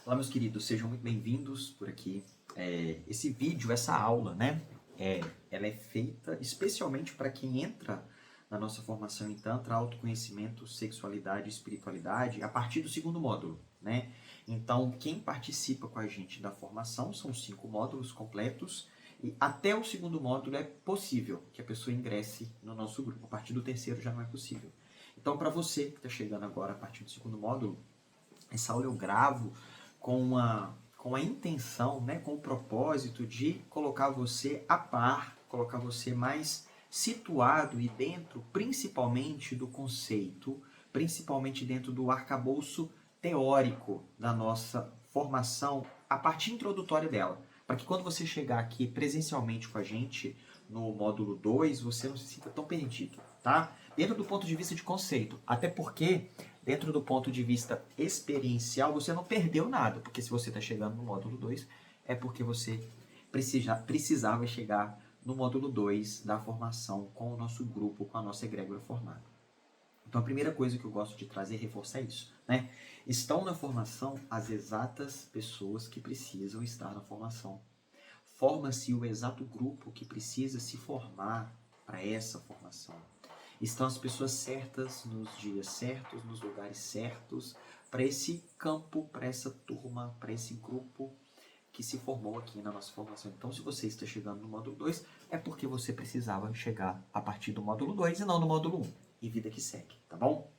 Olá, meus queridos, sejam muito bem-vindos por aqui. Esse vídeo, essa aula, né? Ela é feita especialmente para quem entra na nossa formação em Tantra, autoconhecimento, sexualidade e espiritualidade, a partir do segundo módulo, né? Então, quem participa com a gente da formação são 5 módulos completos e até o segundo módulo é possível que a pessoa ingresse no nosso grupo. A partir do terceiro já não é possível. Então, para você que está chegando agora a partir do segundo módulo, essa aula eu gravo com a intenção, né, com o propósito de colocar você a par, colocar você mais situado e dentro, principalmente do conceito, principalmente dentro do arcabouço teórico da nossa formação, a parte introdutória dela. Para que quando você chegar aqui presencialmente com a gente, no módulo 2, você não se sinta tão perdido, tá? Dentro do ponto de vista de conceito, até porque dentro do ponto de vista experiencial, você não perdeu nada, porque se você está chegando no módulo 2, é porque você precisava chegar no módulo 2 da formação com o nosso grupo, com a nossa egrégora formada. Então a primeira coisa que eu gosto de trazer e reforçar é isso, né? Estão na formação as exatas pessoas que precisam estar na formação. Forma-se o exato grupo que precisa se formar para essa formação. Estão as pessoas certas, nos dias certos, nos lugares certos, para esse campo, para essa turma, para esse grupo que se formou aqui na nossa formação. Então, se você está chegando no módulo 2, é porque você precisava chegar a partir do módulo 2 e não no módulo 1. E vida que segue, tá bom?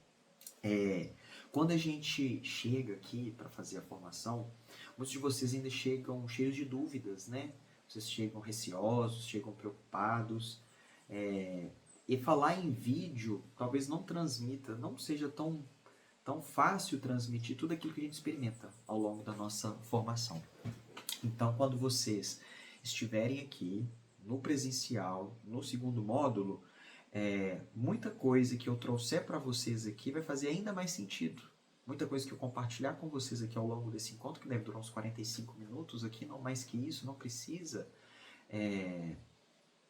Quando a gente chega aqui para fazer a formação, muitos de vocês ainda chegam cheios de dúvidas, né? Vocês chegam receosos, chegam preocupados. E falar em vídeo talvez não transmita, não seja tão fácil transmitir tudo aquilo que a gente experimenta ao longo da nossa formação. Então, quando vocês estiverem aqui no presencial, no segundo módulo, muita coisa que eu trouxer para vocês aqui vai fazer ainda mais sentido. Muita coisa que eu compartilhar com vocês aqui ao longo desse encontro, que deve durar uns 45 minutos aqui, não mais que isso, não precisa,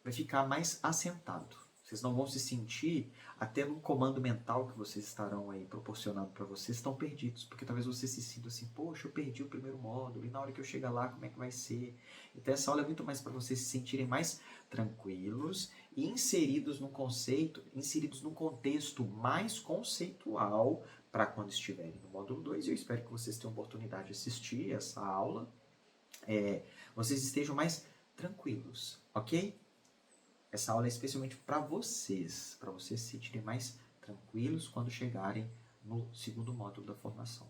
vai ficar mais assentado. Vocês não vão se sentir, até no comando mental que vocês estarão aí proporcionando para vocês, estão perdidos. Porque talvez vocês se sintam assim, poxa, eu perdi o primeiro módulo, e na hora que eu chegar lá, como é que vai ser? Então essa aula é muito mais para vocês se sentirem mais tranquilos e inseridos num conceito, inseridos num contexto mais conceitual para quando estiverem no módulo 2. Eu espero que vocês tenham oportunidade de assistir essa aula. Vocês estejam mais tranquilos, ok? Essa aula é especialmente para vocês se sentirem mais tranquilos quando chegarem no segundo módulo da formação.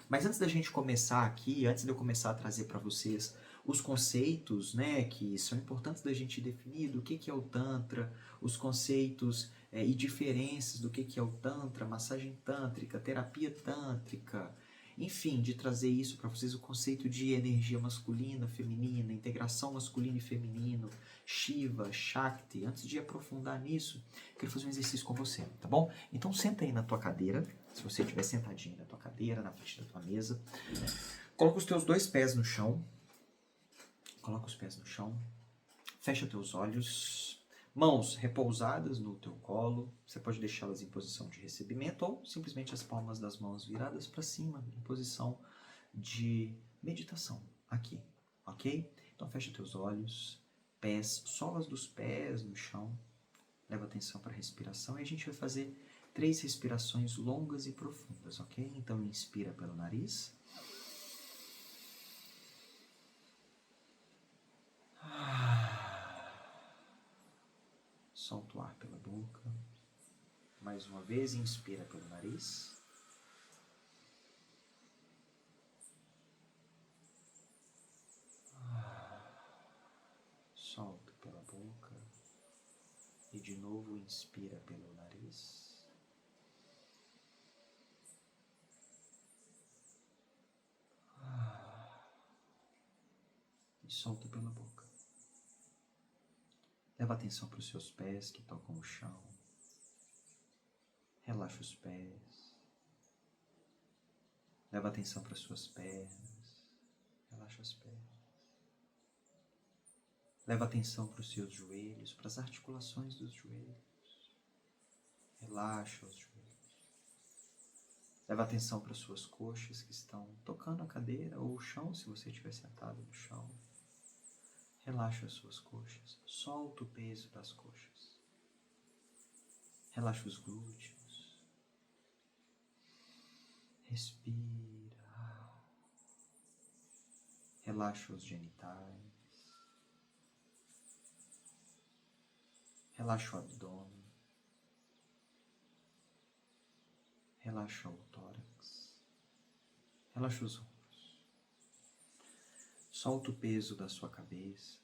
Mas antes da gente começar aqui, antes de eu começar a trazer para vocês os conceitos, né, que são importantes da gente definir, do que é o Tantra, os conceitos e diferenças do que é o Tantra, massagem tântrica, terapia tântrica, enfim, de trazer isso para vocês, o conceito de energia masculina, feminina, integração masculino e feminino, Shiva, Shakti. Antes de aprofundar nisso, quero fazer um exercício com você, tá bom? Então senta aí na tua cadeira, se você estiver sentadinho na tua cadeira, na frente da tua mesa. Coloca os teus 2 pés no chão. Coloca os pés no chão. Fecha teus olhos. Mãos repousadas no teu colo. Você pode deixá-las em posição de recebimento ou simplesmente as palmas das mãos viradas para cima, em posição de meditação. Aqui, ok? Então fecha teus olhos. Pés, solas dos pés no chão. Leva atenção para a respiração e a gente vai fazer 3 respirações longas e profundas, ok? Então inspira pelo nariz. Solta o ar pela boca. Mais uma vez, inspira pelo nariz. Solta pela boca. E de novo, inspira pelo nariz. E solta pela boca. Leva atenção para os seus pés que tocam o chão. Relaxa os pés. Leva atenção para as suas pernas. Relaxa as pernas. Leva atenção para os seus joelhos, para as articulações dos joelhos. Relaxa os joelhos. Leva atenção para as suas coxas que estão tocando a cadeira chão, se você estiver sentado no chão. Relaxa as suas coxas. Solta o peso das coxas. Relaxa os glúteos. Respira. Relaxa os genitais. Relaxa o abdômen. Relaxa o tórax. Relaxa os ombros. Solta o peso da sua cabeça.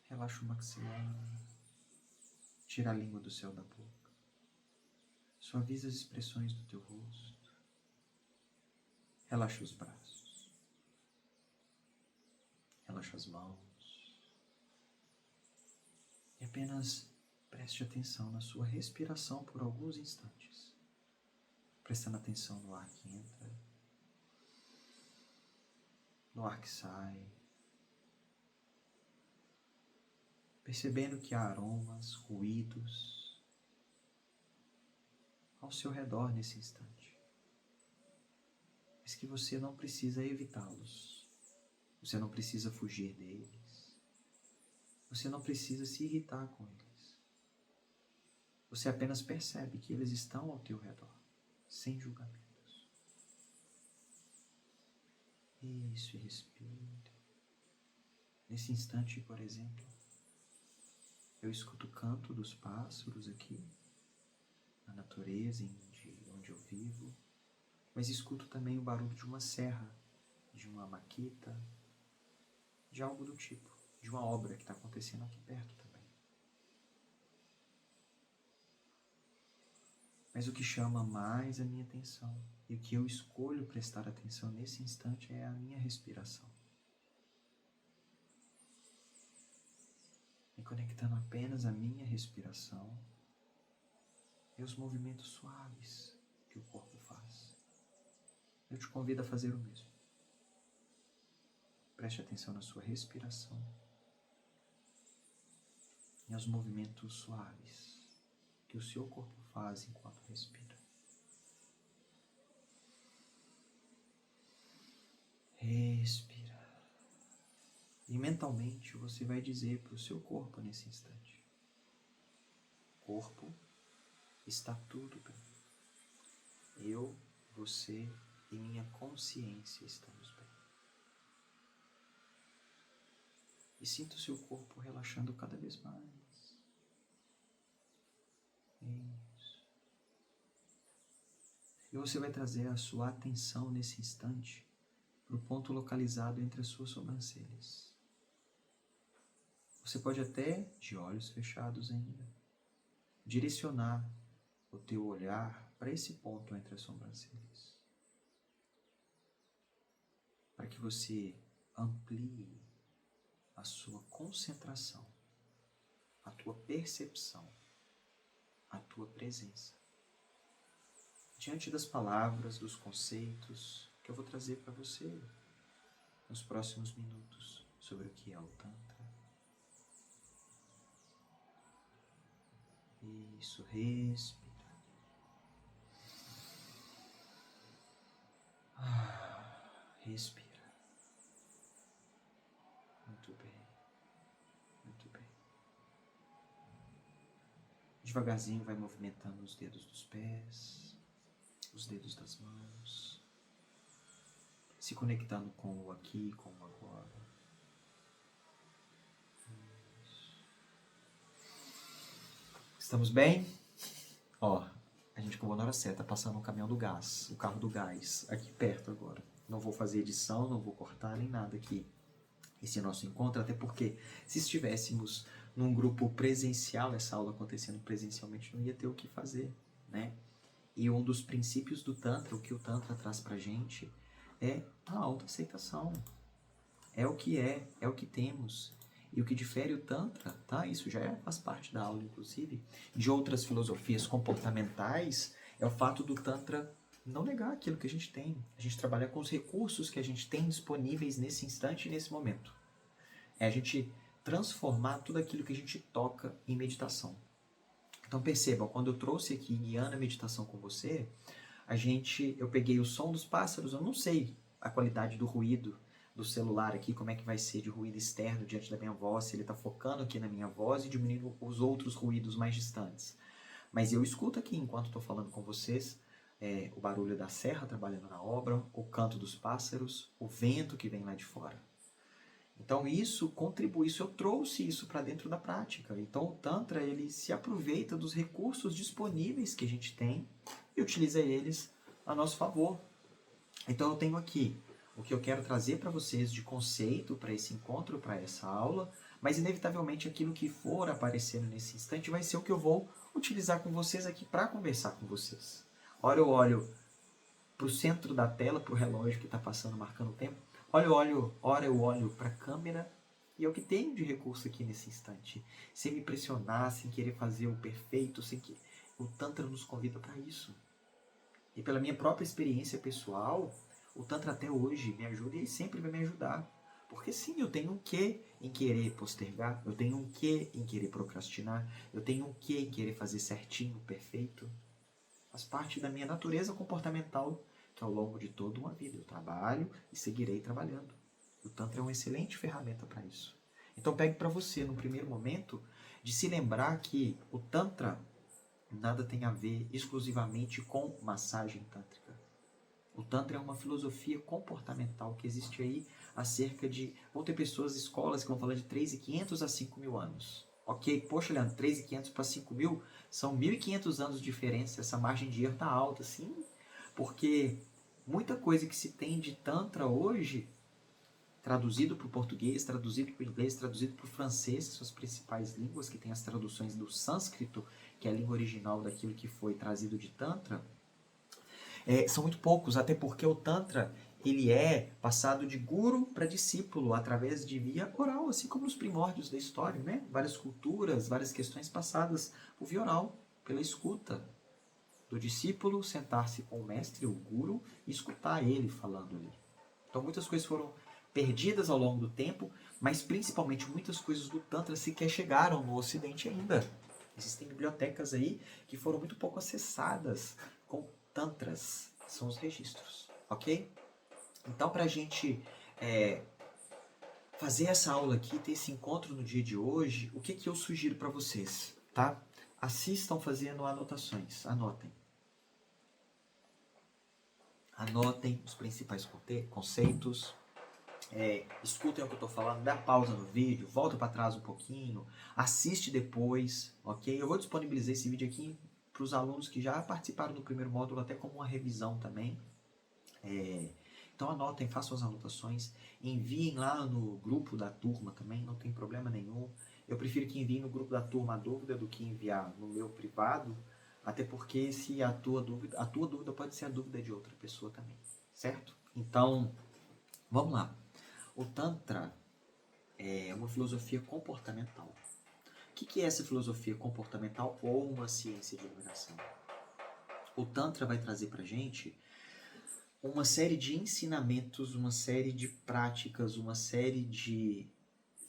Relaxa o maxilar. Tira a língua do céu da boca. Suaviza as expressões do teu rosto. Relaxa os braços. Relaxa as mãos. E apenas preste atenção na sua respiração por alguns instantes. Prestando atenção no ar que entra, no ar que sai. Percebendo que há aromas, ruídos ao seu redor nesse instante. Mas que você não precisa evitá-los. Você não precisa fugir deles. Você não precisa se irritar com eles. Você apenas percebe que eles estão ao teu redor, sem julgamentos. Isso, e respira. Nesse instante, por exemplo, eu escuto o canto dos pássaros aqui, na natureza, onde eu vivo, mas escuto também o barulho de uma serra, de uma maquita, de algo do tipo, de uma obra que está acontecendo aqui perto também. Mas o que chama mais a minha atenção e o que eu escolho prestar atenção nesse instante é a minha respiração. Me conectando apenas à minha respiração e os movimentos suaves que o corpo faz. Eu te convido a fazer o mesmo. Preste atenção na sua respiração e aos movimentos suaves que o seu corpo faz enquanto respira. Respira. E mentalmente você vai dizer para o seu corpo nesse instante: corpo, está tudo bem. Eu, você e minha consciência estamos bem. E sinta o seu corpo relaxando cada vez mais. Isso. E você vai trazer a sua atenção nesse instante para o ponto localizado entre as suas sobrancelhas. Você pode até, de olhos fechados ainda, direcionar o teu olhar para esse ponto entre as sobrancelhas. Para que você amplie a sua concentração, a tua percepção, a tua presença. Diante das palavras, dos conceitos que eu vou trazer para você nos próximos minutos sobre o que é o Tantra. Isso, respira. Respira. Muito bem. Muito bem. Devagarzinho vai movimentando os dedos dos pés, os dedos das mãos, se conectando com o aqui, com o agora. Estamos bem? Ó, a gente acabou na hora certa, passando o caminhão do gás, o carro do gás, aqui perto agora. Não vou fazer edição, não vou cortar nem nada aqui. Esse nosso encontro, até porque se estivéssemos num grupo presencial, essa aula acontecendo presencialmente, não ia ter o que fazer, né? E um dos princípios do Tantra, o que o Tantra traz pra gente, é a autoaceitação. É o que temos. E o que difere o Tantra, tá? Isso já faz parte da aula, inclusive, de outras filosofias comportamentais, é o fato do Tantra não negar aquilo que a gente tem. A gente trabalha com os recursos que a gente tem disponíveis nesse instante e nesse momento. É a gente transformar tudo aquilo que a gente toca em meditação. Então percebam, quando eu trouxe aqui guiando a meditação com você, eu peguei o som dos pássaros, eu não sei a qualidade do ruído do celular aqui, como é que vai ser de ruído externo diante da minha voz, se ele está focando aqui na minha voz e diminuindo os outros ruídos mais distantes. Mas eu escuto aqui, enquanto estou falando com vocês, o barulho da serra trabalhando na obra, o canto dos pássaros, o vento que vem lá de fora. Então isso contribui, eu trouxe isso para dentro da prática. Então o Tantra, ele se aproveita dos recursos disponíveis que a gente tem e utiliza eles a nosso favor. Então eu tenho aqui o que eu quero trazer para vocês de conceito para esse encontro, para essa aula, mas inevitavelmente aquilo que for aparecendo nesse instante vai ser o que eu vou utilizar com vocês aqui para conversar com vocês. Ora eu olho para o centro da tela, para o relógio que está passando, marcando o tempo. Ora eu olho para a câmera e é o que tenho de recurso aqui nesse instante. Sem me pressionar, sem querer fazer o perfeito, sem que o Tantra nos convida para isso. E pela minha própria experiência pessoal, o Tantra até hoje me ajuda e sempre vai me ajudar. Porque sim, eu tenho um quê em querer postergar, eu tenho um quê em querer procrastinar, eu tenho um quê em querer fazer certinho, perfeito. Faz parte da minha natureza comportamental, que ao longo de toda uma vida eu trabalho e seguirei trabalhando. O Tantra é uma excelente ferramenta para isso. Então pegue para você, no primeiro momento, de se lembrar que o Tantra nada tem a ver exclusivamente com massagem tântrica. O Tantra é uma filosofia comportamental que existe aí há cerca de... Vão ter pessoas, escolas que vão falar de 3.500 a 5.000 anos. Ok, poxa, Leandro, 3.500 para 5.000 são 1.500 anos de diferença. Essa margem de erro está alta, sim. Porque muita coisa que se tem de Tantra hoje, traduzido para o português, traduzido para o inglês, traduzido para o francês, que são as principais línguas, que tem as traduções do sânscrito, que é a língua original daquilo que foi trazido de Tantra, são muito poucos, até porque o Tantra ele é passado de guru para discípulo através de via oral, assim como nos primórdios da história, né? Várias culturas, várias questões passadas por via oral, pela escuta do discípulo, sentar-se com o mestre, o guru, e escutar ele falando ali. Então muitas coisas foram perdidas ao longo do tempo, mas principalmente muitas coisas do Tantra sequer chegaram no Ocidente ainda. Existem bibliotecas aí que foram muito pouco acessadas com Tantras, são os registros, ok? Então, para a gente fazer essa aula aqui, ter esse encontro no dia de hoje, o que eu sugiro para vocês, tá? Assistam fazendo anotações, anotem. Anotem os principais conceitos, escutem o que eu estou falando, dá pausa no vídeo, volta para trás um pouquinho, assiste depois, ok? Eu vou disponibilizar esse vídeo aqui para os alunos que já participaram do primeiro módulo, até como uma revisão também. Então anotem, façam as anotações, enviem lá no grupo da turma também, não tem problema nenhum. Eu prefiro que enviem no grupo da turma a dúvida do que enviar no meu privado, até porque se a tua dúvida pode ser a dúvida de outra pessoa também, certo? Então, vamos lá. O Tantra é uma filosofia comportamental. O que é essa filosofia comportamental ou uma ciência de iluminação? O Tantra vai trazer pra gente uma série de ensinamentos, uma série de práticas, uma série de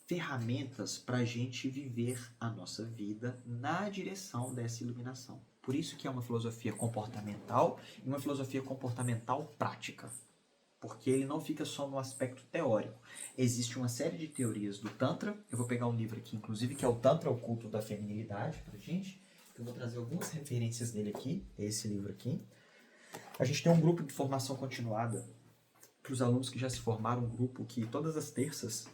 ferramentas para a gente viver a nossa vida na direção dessa iluminação. Por isso que é uma filosofia comportamental e uma filosofia comportamental prática. Porque ele não fica só no aspecto teórico. Existe uma série de teorias do Tantra. Eu vou pegar um livro aqui, inclusive, que é o Tantra, o Culto da Feminilidade, pra gente. Eu vou trazer algumas referências dele aqui, esse livro aqui. A gente tem um grupo de formação continuada para os alunos que já se formaram, um grupo que todas as terças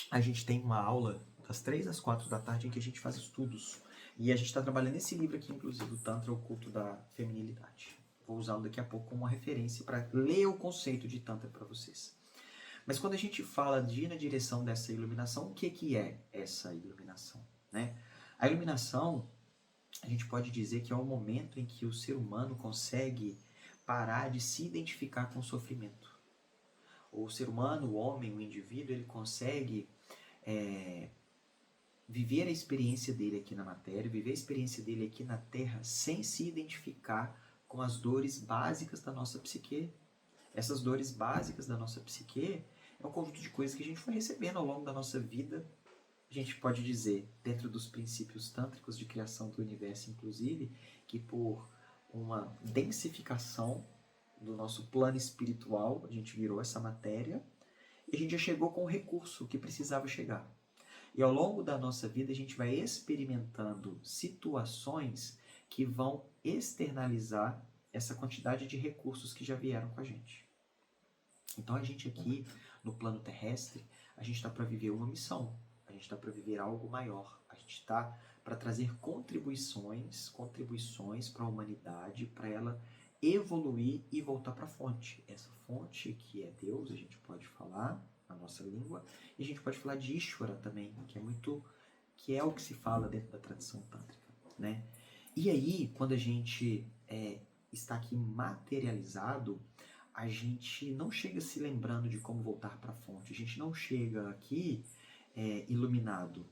a gente tem uma aula das 3 às 4 da tarde em que a gente faz estudos. E a gente está trabalhando esse livro aqui, inclusive, o Tantra, o Culto da Feminilidade. Vou usá-lo daqui a pouco como uma referência para ler o conceito de Tantra para vocês. Mas quando a gente fala de ir na direção dessa iluminação, o que é essa iluminação? Né? A iluminação, a gente pode dizer que é o momento em que o ser humano consegue parar de se identificar com o sofrimento. O ser humano, o homem, o indivíduo, ele consegue viver a experiência dele aqui na matéria, viver a experiência dele aqui na Terra sem se identificar com as dores básicas da nossa psique. Essas dores básicas da nossa psique é um conjunto de coisas que a gente foi recebendo ao longo da nossa vida. A gente pode dizer, dentro dos princípios tântricos de criação do universo, inclusive, que por uma densificação do nosso plano espiritual, a gente virou essa matéria, e a gente já chegou com o recurso que precisava chegar. E ao longo da nossa vida a gente vai experimentando situações que vão externalizar essa quantidade de recursos que já vieram com a gente. Então a gente aqui no plano terrestre, a gente está para viver uma missão, a gente está para viver algo maior, a gente está para trazer contribuições para a humanidade, para ela evoluir e voltar para a fonte. Essa fonte que é Deus, a gente pode falar na nossa língua, e a gente pode falar de Ishvara também, que é o que se fala dentro da tradição tântrica, né? E aí, quando a gente está aqui materializado, a gente não chega se lembrando de como voltar para a fonte, a gente não chega aqui iluminado,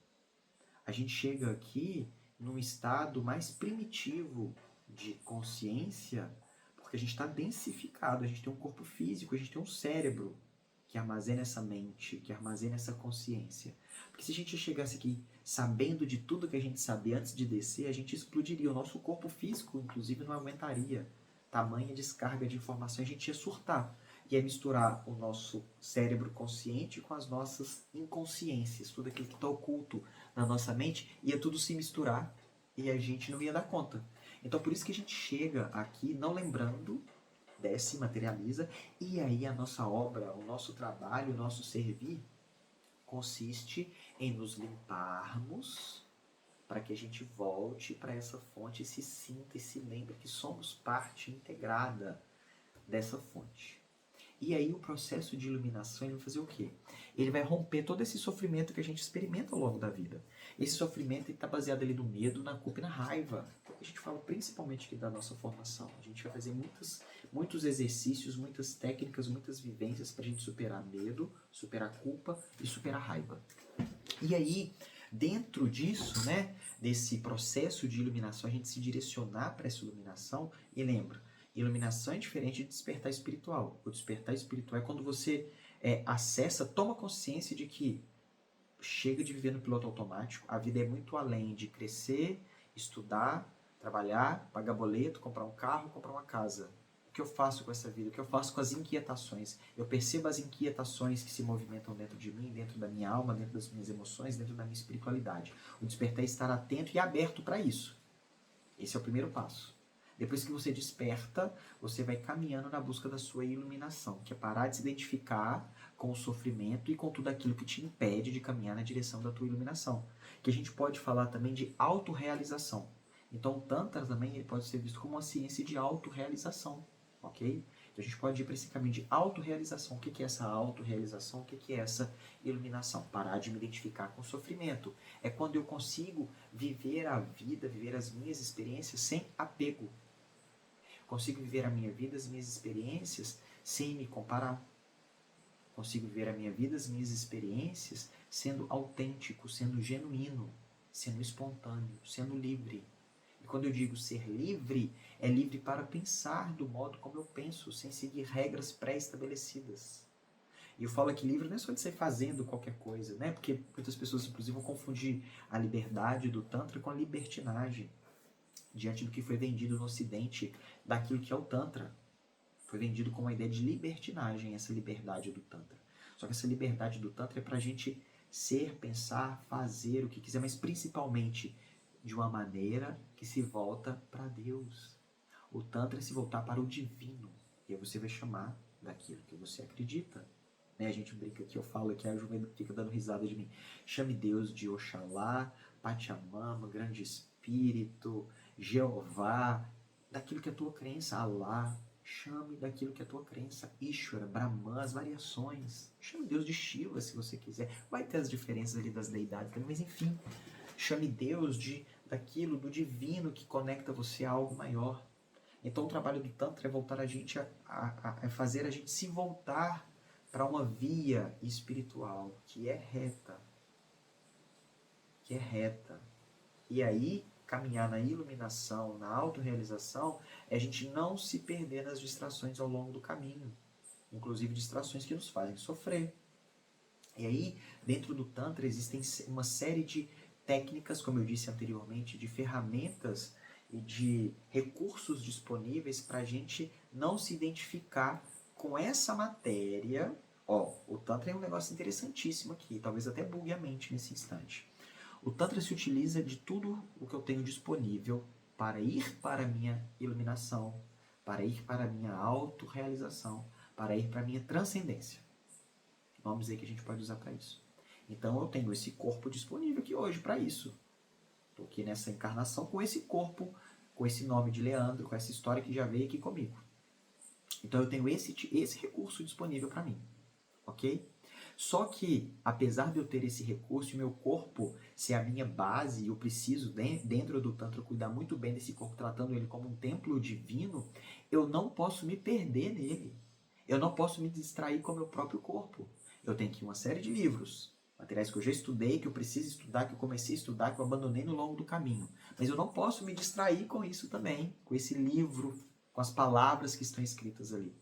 a gente chega aqui num estado mais primitivo de consciência, porque a gente está densificado, a gente tem um corpo físico, a gente tem um cérebro que armazena essa mente, que armazena essa consciência. Porque se a gente chegasse aqui sabendo de tudo que a gente sabia antes de descer, a gente explodiria. O nosso corpo físico, inclusive, não aguentaria tamanha descarga de informação, a gente ia surtar. Ia misturar o nosso cérebro consciente com as nossas inconsciências, tudo aquilo que está oculto na nossa mente, ia tudo se misturar e a gente não ia dar conta. Então por isso que a gente chega aqui não lembrando, desce, materializa, e aí a nossa obra, o nosso trabalho, o nosso servir consiste em nos limparmos para que a gente volte para essa fonte e se sinta e se lembre que somos parte integrada dessa fonte. E aí o processo de iluminação ele vai fazer o quê? Ele vai romper todo esse sofrimento que a gente experimenta ao longo da vida. Esse sofrimento está baseado ali no medo, na culpa e na raiva. A gente fala principalmente aqui da nossa formação. A gente vai fazer muitos exercícios, muitas técnicas, muitas vivências para a gente superar medo, superar culpa e superar raiva. E aí, dentro disso, né, desse processo de iluminação, a gente se direcionar para essa iluminação, e lembra, iluminação é diferente de despertar espiritual. O despertar espiritual é quando você acessa, toma consciência de que chega de viver no piloto automático, a vida é muito além de crescer, estudar, trabalhar, pagar boleto, comprar um carro, comprar uma casa. O que eu faço com essa vida? O que eu faço com as inquietações? Eu percebo as inquietações que se movimentam dentro de mim, dentro da minha alma, dentro das minhas emoções, dentro da minha espiritualidade. O despertar é estar atento e aberto para isso. Esse é o primeiro passo. Depois que você desperta, você vai caminhando na busca da sua iluminação, que é parar de se identificar com o sofrimento e com tudo aquilo que te impede de caminhar na direção da tua iluminação. Que a gente pode falar também de autorrealização. Então o Tantra também ele pode ser visto como uma ciência de autorrealização, ok? Então a gente pode ir para esse caminho de autorrealização. O que é essa autorrealização? O que é essa iluminação? Parar de me identificar com o sofrimento. É quando eu consigo viver a vida, viver as minhas experiências sem apego. Consigo viver a minha vida, as minhas experiências, sem me comparar. Consigo viver a minha vida, as minhas experiências, sendo autêntico, sendo genuíno, sendo espontâneo, sendo livre. E quando eu digo ser livre, é livre para pensar do modo como eu penso, sem seguir regras pré-estabelecidas. E eu falo aqui livre não é só de sair fazendo qualquer coisa, né? Porque muitas pessoas, inclusive, vão confundir a liberdade do Tantra com a libertinagem. Diante do que foi vendido no Ocidente, daquilo que é o Tantra. Foi vendido com uma ideia de libertinagem, essa liberdade do Tantra. Só que essa liberdade do Tantra é pra gente ser, pensar, fazer o que quiser, mas principalmente de uma maneira que se volta para Deus. O Tantra é se voltar para o divino. E aí você vai chamar daquilo que você acredita. Né? A gente brinca aqui, eu falo que a Juvena fica dando risada de mim. Chame Deus de Oxalá, Pachamama, Grande Espírito, Jeová, daquilo que é a tua crença, Alá. Chame daquilo que é a tua crença, Ishvara, Brahman, as variações. Chame Deus de Shiva, se você quiser. Vai ter as diferenças ali das deidades também, mas enfim. Chame Deus daquilo, do divino que conecta você a algo maior. Então o trabalho do Tantra é voltar a gente a fazer a gente se voltar para uma via espiritual que é reta. Que é reta. E aí, caminhar na iluminação, na autorrealização, é a gente não se perder nas distrações ao longo do caminho. Inclusive distrações que nos fazem sofrer. E aí, dentro do Tantra, existem uma série de técnicas, como eu disse anteriormente, de ferramentas e de recursos disponíveis para a gente não se identificar com essa matéria. Ó, o Tantra é um negócio interessantíssimo aqui, talvez até bugue a mente nesse instante. O Tantra se utiliza de tudo o que eu tenho disponível para ir para a minha iluminação, para ir para a minha autorrealização, para ir para a minha transcendência. Nomes aí que a gente pode usar para isso. Então eu tenho esse corpo disponível aqui hoje para isso. Estou aqui nessa encarnação com esse corpo, com esse nome de Leandro, com essa história que já veio aqui comigo. Então eu tenho esse recurso disponível para mim, ok? Só que, apesar de eu ter esse recurso, o meu corpo ser a minha base, e eu preciso, dentro do Tantra, cuidar muito bem desse corpo, tratando ele como um templo divino, eu não posso me perder nele. Eu não posso me distrair com o meu próprio corpo. Eu tenho aqui uma série de livros, materiais que eu já estudei, que eu preciso estudar, que eu comecei a estudar, que eu abandonei no longo do caminho. Mas eu não posso me distrair com isso também, com esse livro, com as palavras que estão escritas ali.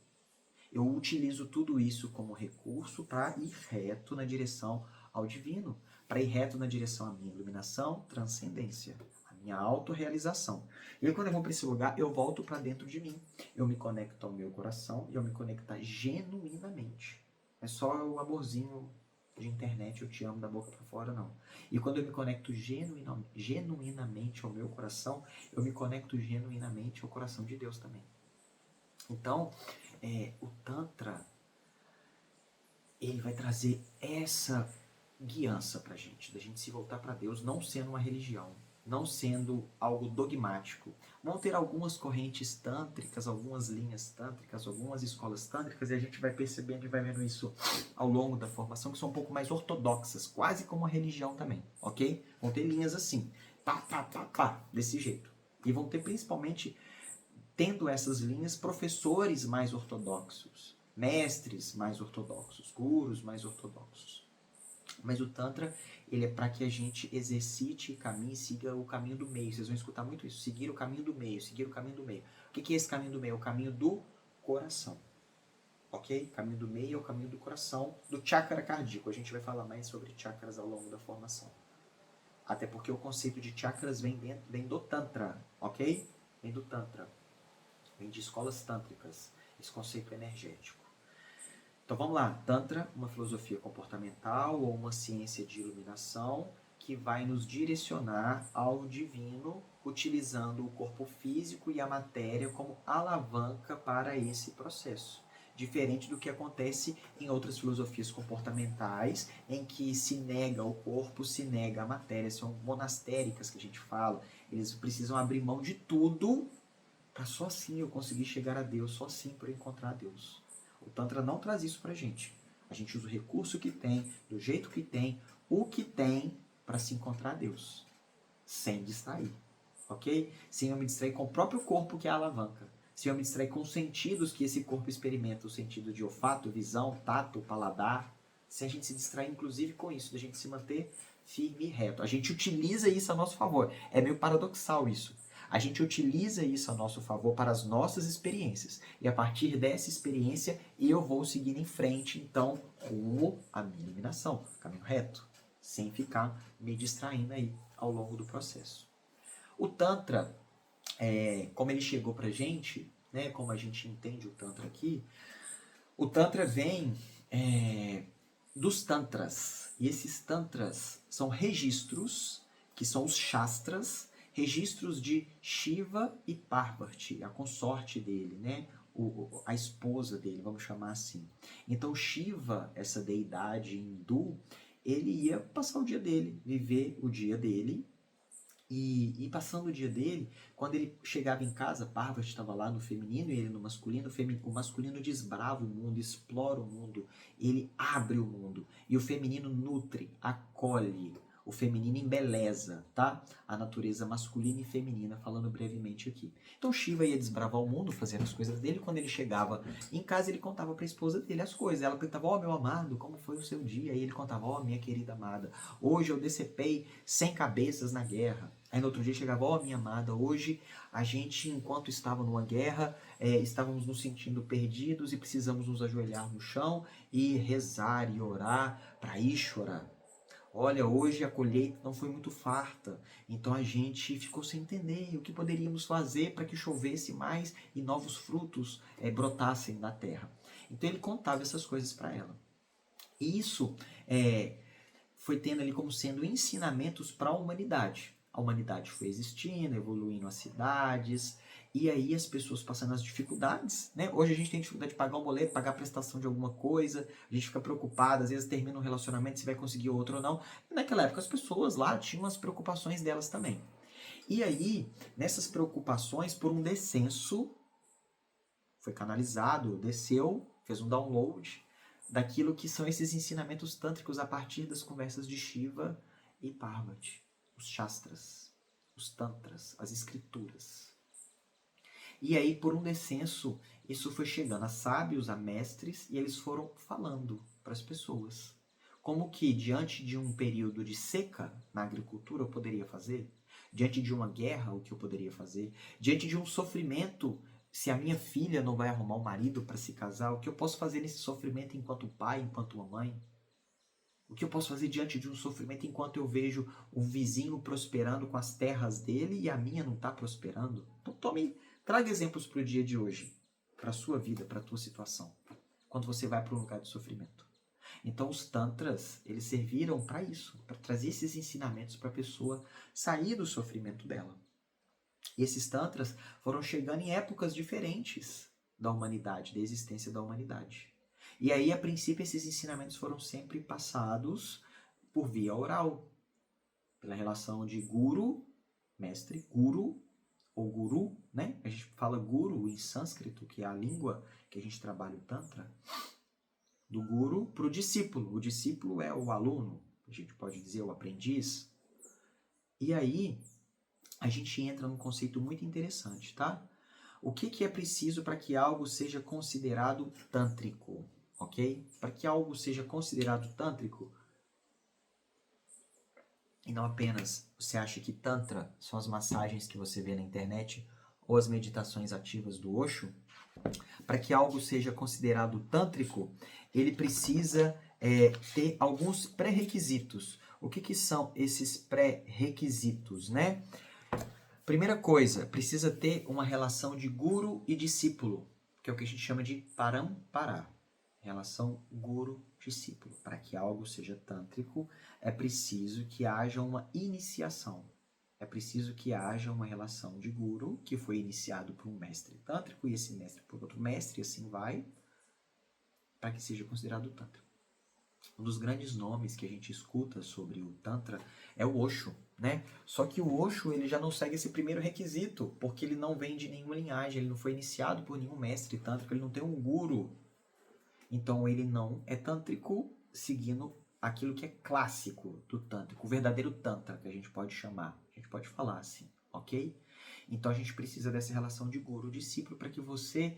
Eu utilizo tudo isso como recurso para ir reto na direção ao divino, para ir reto na direção à minha iluminação, transcendência, à minha autorrealização. E aí, quando eu vou para esse lugar, eu volto para dentro de mim. Eu me conecto ao meu coração e eu me conectar genuinamente. Não é só o amorzinho de internet, eu te amo da boca para fora, não. E quando eu me conecto genuinamente ao meu coração, eu me conecto genuinamente ao coração de Deus também. Então, o Tantra, ele vai trazer essa guiança pra gente, da gente se voltar para Deus, não sendo uma religião, não sendo algo dogmático. Vão ter algumas correntes tântricas, algumas linhas tântricas, algumas escolas tântricas, e a gente vai percebendo e vai vendo isso ao longo da formação, que são um pouco mais ortodoxas, quase como uma religião também, ok? Vão ter linhas assim, desse jeito. E vão ter principalmente, tendo essas linhas, professores mais ortodoxos, mestres mais ortodoxos, gurus mais ortodoxos. Mas o Tantra, ele é para que a gente exercite e caminhe, siga o caminho do meio. Vocês vão escutar muito isso, seguir o caminho do meio, seguir o caminho do meio. O que é esse caminho do meio? É o caminho do coração. Ok? O caminho do meio é o caminho do coração, do chakra cardíaco. A gente vai falar mais sobre chakras ao longo da formação. Até porque o conceito de chakras vem do Tantra, ok? Vem do Tantra. Vem de escolas tântricas, esse conceito energético. Então vamos lá, Tantra, uma filosofia comportamental ou uma ciência de iluminação que vai nos direcionar ao divino, utilizando o corpo físico e a matéria como alavanca para esse processo. Diferente do que acontece em outras filosofias comportamentais, em que se nega o corpo, se nega a matéria, são monastéricas que a gente fala, eles precisam abrir mão de tudo para só assim eu conseguir chegar a Deus, só assim para eu encontrar a Deus. O Tantra não traz isso para a gente. A gente usa o recurso que tem, do jeito que tem, o que tem para se encontrar a Deus. Sem distrair, ok? Sem eu me distrair com o próprio corpo que é a alavanca. Sem eu me distrair com os sentidos que esse corpo experimenta, o sentido de olfato, visão, tato, paladar. Sem a gente se distrair, inclusive, com isso, da gente se manter firme e reto. A gente utiliza isso a nosso favor. É meio paradoxal isso. A gente utiliza isso a nosso favor para as nossas experiências. E a partir dessa experiência, eu vou seguir em frente, então, rumo à minha iluminação, caminho reto, sem ficar me distraindo aí ao longo do processo. O Tantra, como ele chegou pra gente, né, como a gente entende o Tantra aqui, o Tantra vem dos Tantras. E esses Tantras são registros, que são os Shastras, registros de Shiva e Parvati, a consorte dele, né? A esposa dele, vamos chamar assim. Então Shiva, essa deidade hindu, ele ia passar o dia dele, viver o dia dele, e passando o dia dele, quando ele chegava em casa, Parvati estava lá no feminino e ele no masculino, o masculino desbrava o mundo, explora o mundo, ele abre o mundo, e o feminino nutre, acolhe, o feminino embeleza, tá? A natureza masculina e feminina, falando brevemente aqui. Então Shiva ia desbravar o mundo, fazendo as coisas dele. Quando ele chegava em casa, ele contava para a esposa dele as coisas. Ela perguntava: ó, meu amado, como foi o seu dia? E ele contava: ó, minha querida amada, hoje eu decepei 100 cabeças na guerra. Aí no outro dia chegava: ó, minha amada, hoje a gente, enquanto estava numa guerra, estávamos nos sentindo perdidos e precisamos nos ajoelhar no chão e rezar e orar para Ishvara, Olha, hoje a colheita não foi muito farta, então a gente ficou sem entender o que poderíamos fazer para que chovesse mais e novos frutos brotassem na terra. Então ele contava essas coisas para ela. E isso foi tendo ali como sendo ensinamentos para a humanidade. A humanidade foi existindo, evoluindo as cidades, e aí as pessoas passando as dificuldades, né? Hoje a gente tem dificuldade de pagar um boleto, pagar a prestação de alguma coisa, a gente fica preocupado, às vezes termina um relacionamento, se vai conseguir outro ou não. E naquela época as pessoas lá tinham as preocupações delas também. E aí, nessas preocupações, por um descenso, foi canalizado, desceu, fez um download daquilo que são esses ensinamentos tântricos a partir das conversas de Shiva e Parvati, os Shastras, os Tantras, as escrituras. E aí, por um descenso, isso foi chegando a sábios, a mestres, e eles foram falando para as pessoas. Como que, diante de um período de seca na agricultura, eu poderia fazer? Diante de uma guerra, o que eu poderia fazer? Diante de um sofrimento, se a minha filha não vai arrumar um marido para se casar, o que eu posso fazer nesse sofrimento enquanto pai, enquanto mãe? O que eu posso fazer diante de um sofrimento enquanto eu vejo o vizinho prosperando com as terras dele e a minha não está prosperando? Então traga exemplos para o dia de hoje, para a sua vida, para a tua situação, quando você vai para um lugar de sofrimento. Então os tantras, eles serviram para isso, para trazer esses ensinamentos para a pessoa sair do sofrimento dela. E esses tantras foram chegando em épocas diferentes da humanidade, da existência da humanidade. E aí, a princípio, esses ensinamentos foram sempre passados por via oral, pela relação de guru, mestre, guru, ou guru, né? A gente fala guru em sânscrito, que é a língua que a gente trabalha o tantra, do guru para o discípulo. O discípulo é o aluno, a gente pode dizer o aprendiz. E aí, a gente entra num conceito muito interessante, tá? O que é preciso para que algo seja considerado tântrico, ok? Para que algo seja considerado tântrico, e não apenas você acha que tantra são as massagens que você vê na internet ou as meditações ativas do Osho, para que algo seja considerado tântrico, ele precisa ter alguns pré-requisitos. O que são esses pré-requisitos, né? Primeira coisa, precisa ter uma relação de guru e discípulo, que é o que a gente chama de parampara. Relação guru-discípulo. Para que algo seja tântrico, é preciso que haja uma iniciação. É preciso que haja uma relação de guru, que foi iniciado por um mestre tântrico, e esse mestre por outro mestre, e assim vai, para que seja considerado tântrico. Um dos grandes nomes que a gente escuta sobre o Tantra é o Osho, né? Só que o Osho, ele já não segue esse primeiro requisito, porque ele não vem de nenhuma linhagem, ele não foi iniciado por nenhum mestre tântrico, ele não tem um guru. Então ele não é tântrico seguindo aquilo que é clássico do tântrico, o verdadeiro tantra que a gente pode chamar, a gente pode falar assim, ok? Então a gente precisa dessa relação de guru-discípulo para que você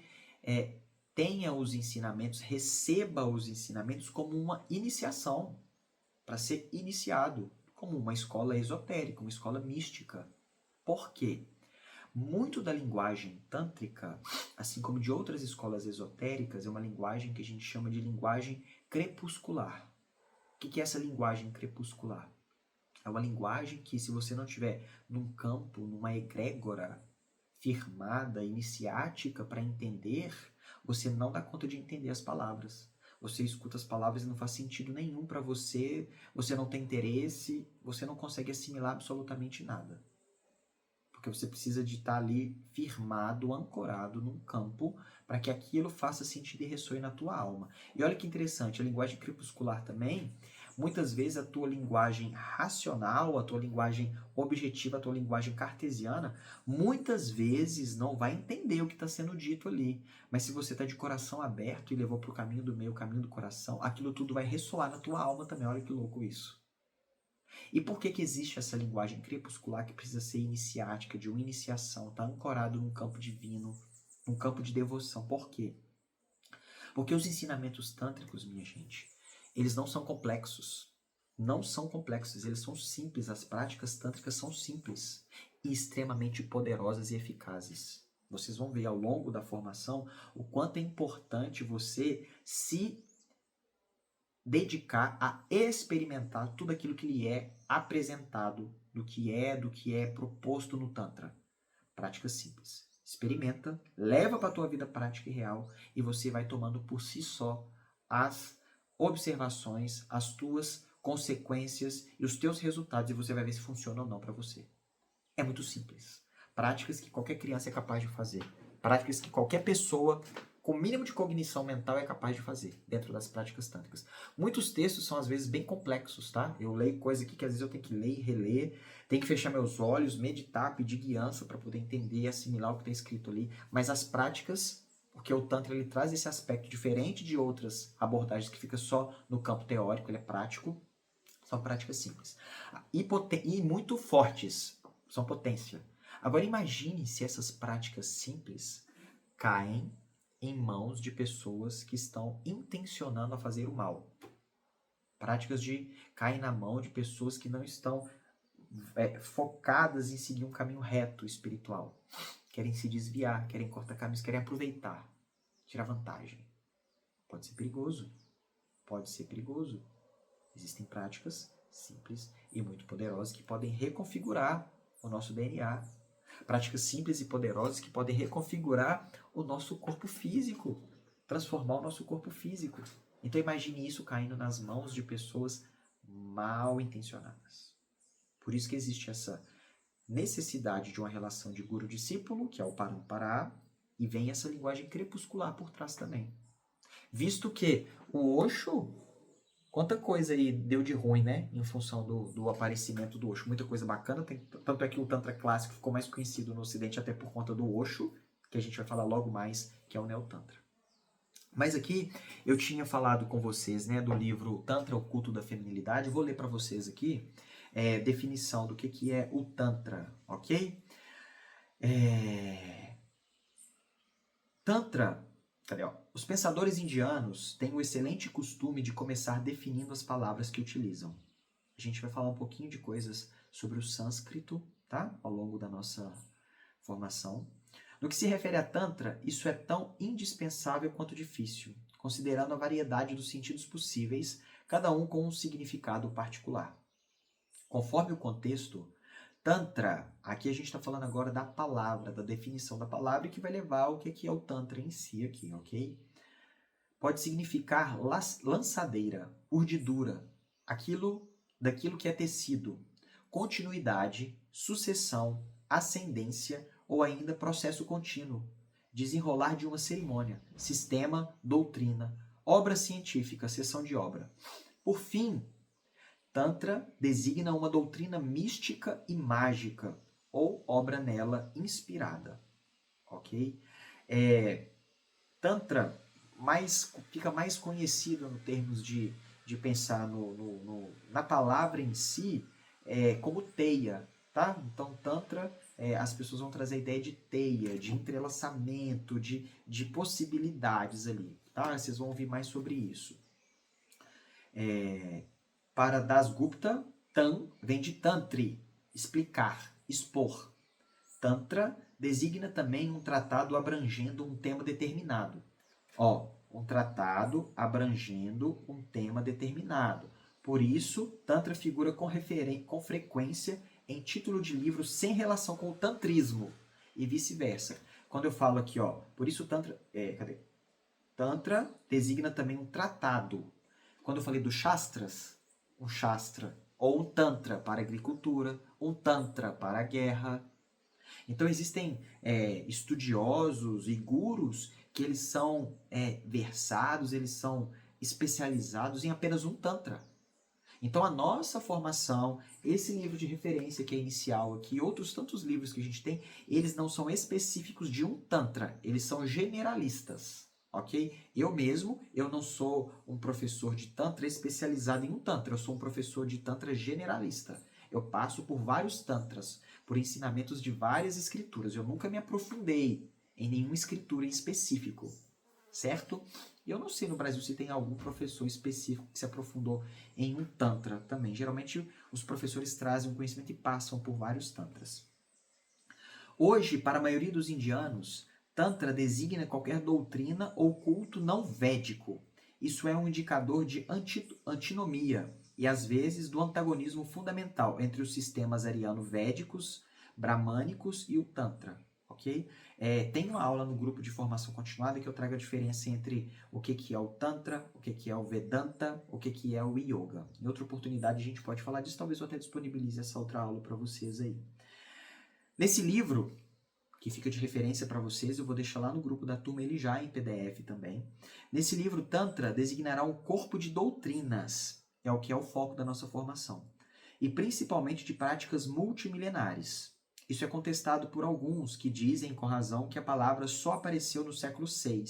tenha os ensinamentos, receba os ensinamentos como uma iniciação, para ser iniciado, como uma escola esotérica, uma escola mística. Por quê? Muito da linguagem tântrica, assim como de outras escolas esotéricas, é uma linguagem que a gente chama de linguagem crepuscular. O que é essa linguagem crepuscular? É uma linguagem que, se você não tiver num campo, numa egrégora firmada, iniciática para entender, você não dá conta de entender as palavras. Você escuta as palavras e não faz sentido nenhum para você, você não tem interesse, você não consegue assimilar absolutamente nada. Porque você precisa de estar ali firmado, ancorado num campo, para que aquilo faça sentido e ressoe na tua alma. E olha que interessante, a linguagem crepuscular também, muitas vezes a tua linguagem racional, a tua linguagem objetiva, a tua linguagem cartesiana, muitas vezes não vai entender o que está sendo dito ali. Mas se você está de coração aberto e levou para o caminho do meio, o caminho do coração, aquilo tudo vai ressoar na tua alma também. Olha que louco isso. E por que existe essa linguagem crepuscular que precisa ser iniciática, de uma iniciação, está ancorado num campo divino, num campo de devoção? Por quê? Porque os ensinamentos tântricos, minha gente, eles não são complexos. Não são complexos, eles são simples. As práticas tântricas são simples e extremamente poderosas e eficazes. Vocês vão ver ao longo da formação o quanto é importante você se dedicar a experimentar tudo aquilo que lhe é apresentado, do que é proposto no Tantra. Prática simples. Experimenta, leva para a tua vida prática e real e você vai tomando por si só as observações, as tuas consequências e os teus resultados e você vai ver se funciona ou não para você. É muito simples. Práticas que qualquer criança é capaz de fazer. Práticas que qualquer pessoa com o mínimo de cognição mental é capaz de fazer dentro das práticas tântricas. Muitos textos são às vezes bem complexos, tá? Eu leio coisa aqui que às vezes eu tenho que ler e reler, tenho que fechar meus olhos, meditar, pedir guiança para poder entender e assimilar o que está escrito ali. Mas as práticas, porque o Tantra ele traz esse aspecto diferente de outras abordagens que fica só no campo teórico, ele é prático, são práticas simples. E muito fortes, são potência. Agora imagine se essas práticas simples caem em mãos de pessoas que estão intencionando a fazer o mal. Práticas de caem na mão de pessoas que não estão focadas em seguir um caminho reto espiritual. Querem se desviar, querem cortar caminhos, querem aproveitar, tirar vantagem. Pode ser perigoso. Pode ser perigoso. Existem práticas simples e muito poderosas que podem reconfigurar o nosso DNA. Práticas simples e poderosas que podem reconfigurar o nosso corpo físico, transformar o nosso corpo físico. Então imagine isso caindo nas mãos de pessoas mal intencionadas. Por isso que existe essa necessidade de uma relação de guru-discípulo, que é o Parampara, e vem essa linguagem crepuscular por trás também. Visto que o Osho, quanta coisa aí deu de ruim, né? Em função do aparecimento do Osho. Muita coisa bacana. Tanto é que o Tantra clássico ficou mais conhecido no Ocidente até por conta do Osho, que a gente vai falar logo mais, que é o Neo-Tantra. Mas aqui eu tinha falado com vocês, né, do livro Tantra, o Culto da Feminilidade. Vou ler para vocês aqui definição do que é o Tantra, ok? Tantra, cadê, ó? Os pensadores indianos têm o excelente costume de começar definindo as palavras que utilizam. A gente vai falar um pouquinho de coisas sobre o sânscrito, tá? Ao longo da nossa formação. No que se refere a Tantra, isso é tão indispensável quanto difícil, considerando a variedade dos sentidos possíveis, cada um com um significado particular. Conforme o contexto, Tantra, aqui a gente está falando agora da palavra, da definição da palavra, que vai levar ao que é o Tantra em si aqui, ok? Pode significar lançadeira, urdidura, daquilo que é tecido, continuidade, sucessão, ascendência ou ainda processo contínuo, desenrolar de uma cerimônia, sistema, doutrina, obra científica, seção de obra. Por fim, Tantra designa uma doutrina mística e mágica, ou obra nela inspirada, ok? Tantra fica mais conhecido no termos de pensar na palavra em si como teia, tá? Então, Tantra, as pessoas vão trazer a ideia de teia, de entrelaçamento, de possibilidades ali, tá? Vocês vão ouvir mais sobre isso. Para Dasgupta, Tan vem de Tantri, explicar, expor. Tantra designa também um tratado abrangendo um tema determinado. Um tratado abrangendo um tema determinado. Por isso, Tantra figura com frequência em título de livro sem relação com o tantrismo e vice-versa. Quando eu falo aqui, por isso Tantra... Tantra designa também um tratado. Quando eu falei dos Shastras, um Shastra ou um Tantra para a agricultura, um Tantra para a guerra. Então existem estudiosos e gurus que eles são versados, eles são especializados em apenas um Tantra. Então a nossa formação, esse livro de referência que é inicial aqui, outros tantos livros que a gente tem, eles não são específicos de um Tantra, eles são generalistas, ok? Eu não sou um professor de Tantra especializado em um Tantra, eu sou um professor de Tantra generalista. Eu passo por vários Tantras, por ensinamentos de várias escrituras. Eu nunca me aprofundei em nenhuma escritura em específico, certo? Eu não sei no Brasil se tem algum professor específico que se aprofundou em um Tantra também. Geralmente os professores trazem um conhecimento e passam por vários Tantras. Hoje, para a maioria dos indianos, Tantra designa qualquer doutrina ou culto não védico, Isso é um indicador de antinomia e, às vezes, do antagonismo fundamental entre os sistemas ariano-védicos, bramânicos e o Tantra. Ok? Tem uma aula no grupo de formação continuada que eu trago a diferença entre o que é o Tantra, o que é o Vedanta, o que é o Yoga. Em outra oportunidade a gente pode falar disso, talvez eu até disponibilize essa outra aula para vocês aí. Nesse livro, que fica de referência para vocês, eu vou deixar lá no grupo da turma ele já em PDF também. Nesse livro, Tantra designará um corpo de doutrinas, é o que é o foco da nossa formação, e principalmente de práticas multimilenares. Isso é contestado por alguns que dizem, com razão, que a palavra só apareceu no século VI,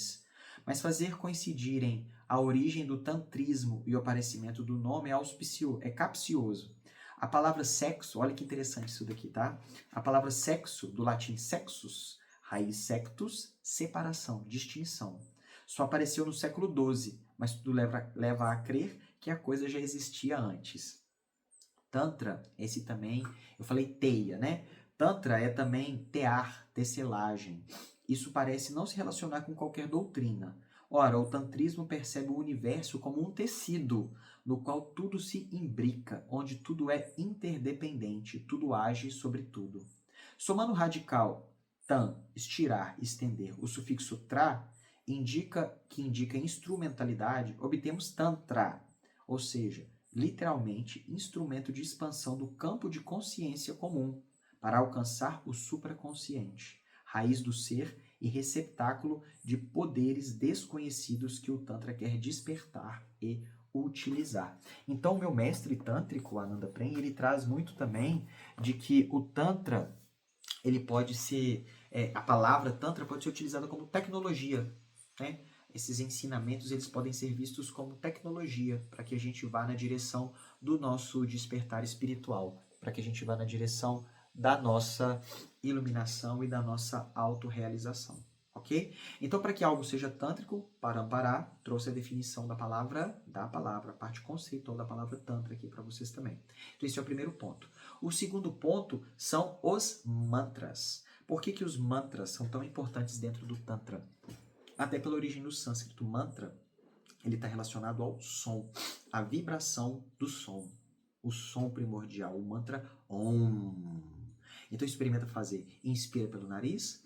mas fazer coincidirem a origem do tantrismo e o aparecimento do nome é capcioso. A palavra sexo, olha que interessante isso daqui, tá? A palavra sexo, do latim sexus, raiz sectus, separação, distinção. Só apareceu no século XII, mas tudo leva a crer que a coisa já existia antes. Tantra, esse também, eu falei teia, né? Tantra é também tear, tecelagem. Isso parece não se relacionar com qualquer doutrina. Ora, o tantrismo percebe o universo como um tecido, no qual tudo se imbrica, onde tudo é interdependente, tudo age sobre tudo. Somando o radical tan, estirar, estender, o sufixo tra, que indica instrumentalidade, obtemos tantra, ou seja, literalmente instrumento de expansão do campo de consciência comum, para alcançar o supraconsciente, raiz do ser e receptáculo de poderes desconhecidos que o Tantra quer despertar e utilizar. Então, o meu mestre tântrico, Ananda Prem, ele traz muito também de que o Tantra, ele pode ser, a palavra Tantra pode ser utilizada como tecnologia, né? Esses ensinamentos, eles podem ser vistos como tecnologia, para que a gente vá na direção do nosso despertar espiritual, para que a gente vá na direção da nossa iluminação e da nossa autorrealização, ok? Então, para que algo seja tântrico, Parampara trouxe a definição da palavra, a parte conceitual da palavra tantra aqui para vocês também. Então, esse é o primeiro ponto. O segundo ponto são os mantras. Por que os mantras são tão importantes dentro do Tantra? Até pela origem do sânscrito, mantra, ele está relacionado ao som, à vibração do som, o som primordial, o mantra Om. Então experimenta fazer. Inspira pelo nariz.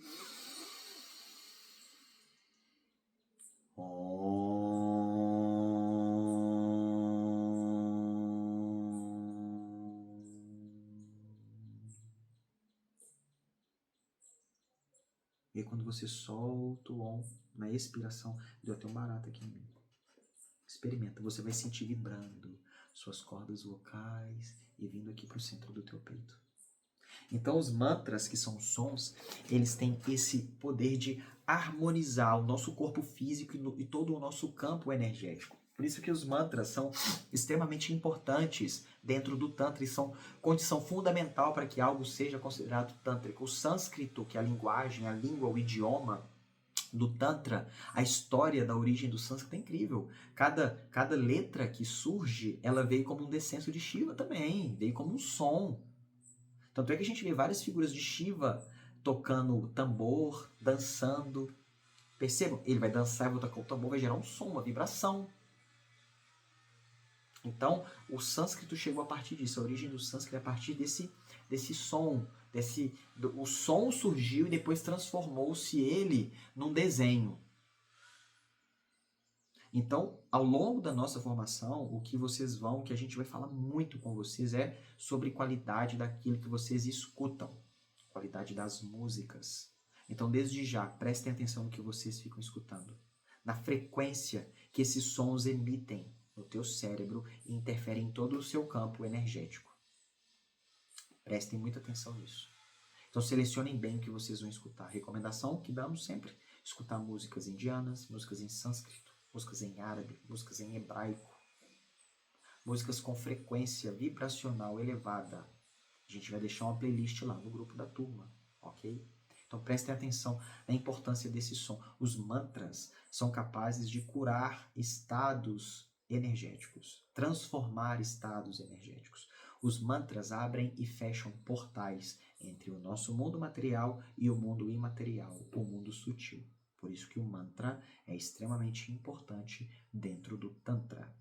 E quando você solta o Om na expiração, deu até um barato aqui em mim. Experimenta, você vai sentir vibrando suas cordas vocais e vindo aqui para o centro do teu peito. Então os mantras, que são sons, eles têm esse poder de harmonizar o nosso corpo físico e todo o nosso campo energético. Por isso que os mantras são extremamente importantes dentro do Tantra e são condição fundamental para que algo seja considerado tântrico. O sânscrito, que é a linguagem, a língua, o idioma do Tantra, a história da origem do sânscrito é incrível. Cada letra que surge, ela veio como um descenso de Shiva também, veio como um som. Tanto é que a gente vê várias figuras de Shiva tocando tambor, dançando. Percebam? Ele vai dançar, vai tocar o tambor, vai gerar um som, uma vibração. Então, o sânscrito chegou a partir disso. A origem do sânscrito é a partir desse som. O som surgiu e depois transformou-se ele num desenho. Então, ao longo da nossa formação, o que a gente vai falar muito com vocês é sobre qualidade daquilo que vocês escutam, qualidade das músicas. Então, desde já, prestem atenção no que vocês ficam escutando, na frequência que esses sons emitem no teu cérebro e interferem em todo o seu campo energético. Prestem muita atenção nisso. Então, selecionem bem o que vocês vão escutar. Recomendação que damos sempre: escutar músicas indianas, músicas em sânscrito, músicas em árabe, músicas em hebraico, músicas com frequência vibracional elevada. A gente vai deixar uma playlist lá no grupo da turma, ok? Então prestem atenção na importância desse som. Os mantras são capazes de curar estados energéticos, transformar estados energéticos. Os mantras abrem e fecham portais entre o nosso mundo material e o mundo imaterial, o mundo sutil. Por isso que o mantra é extremamente importante dentro do Tantra.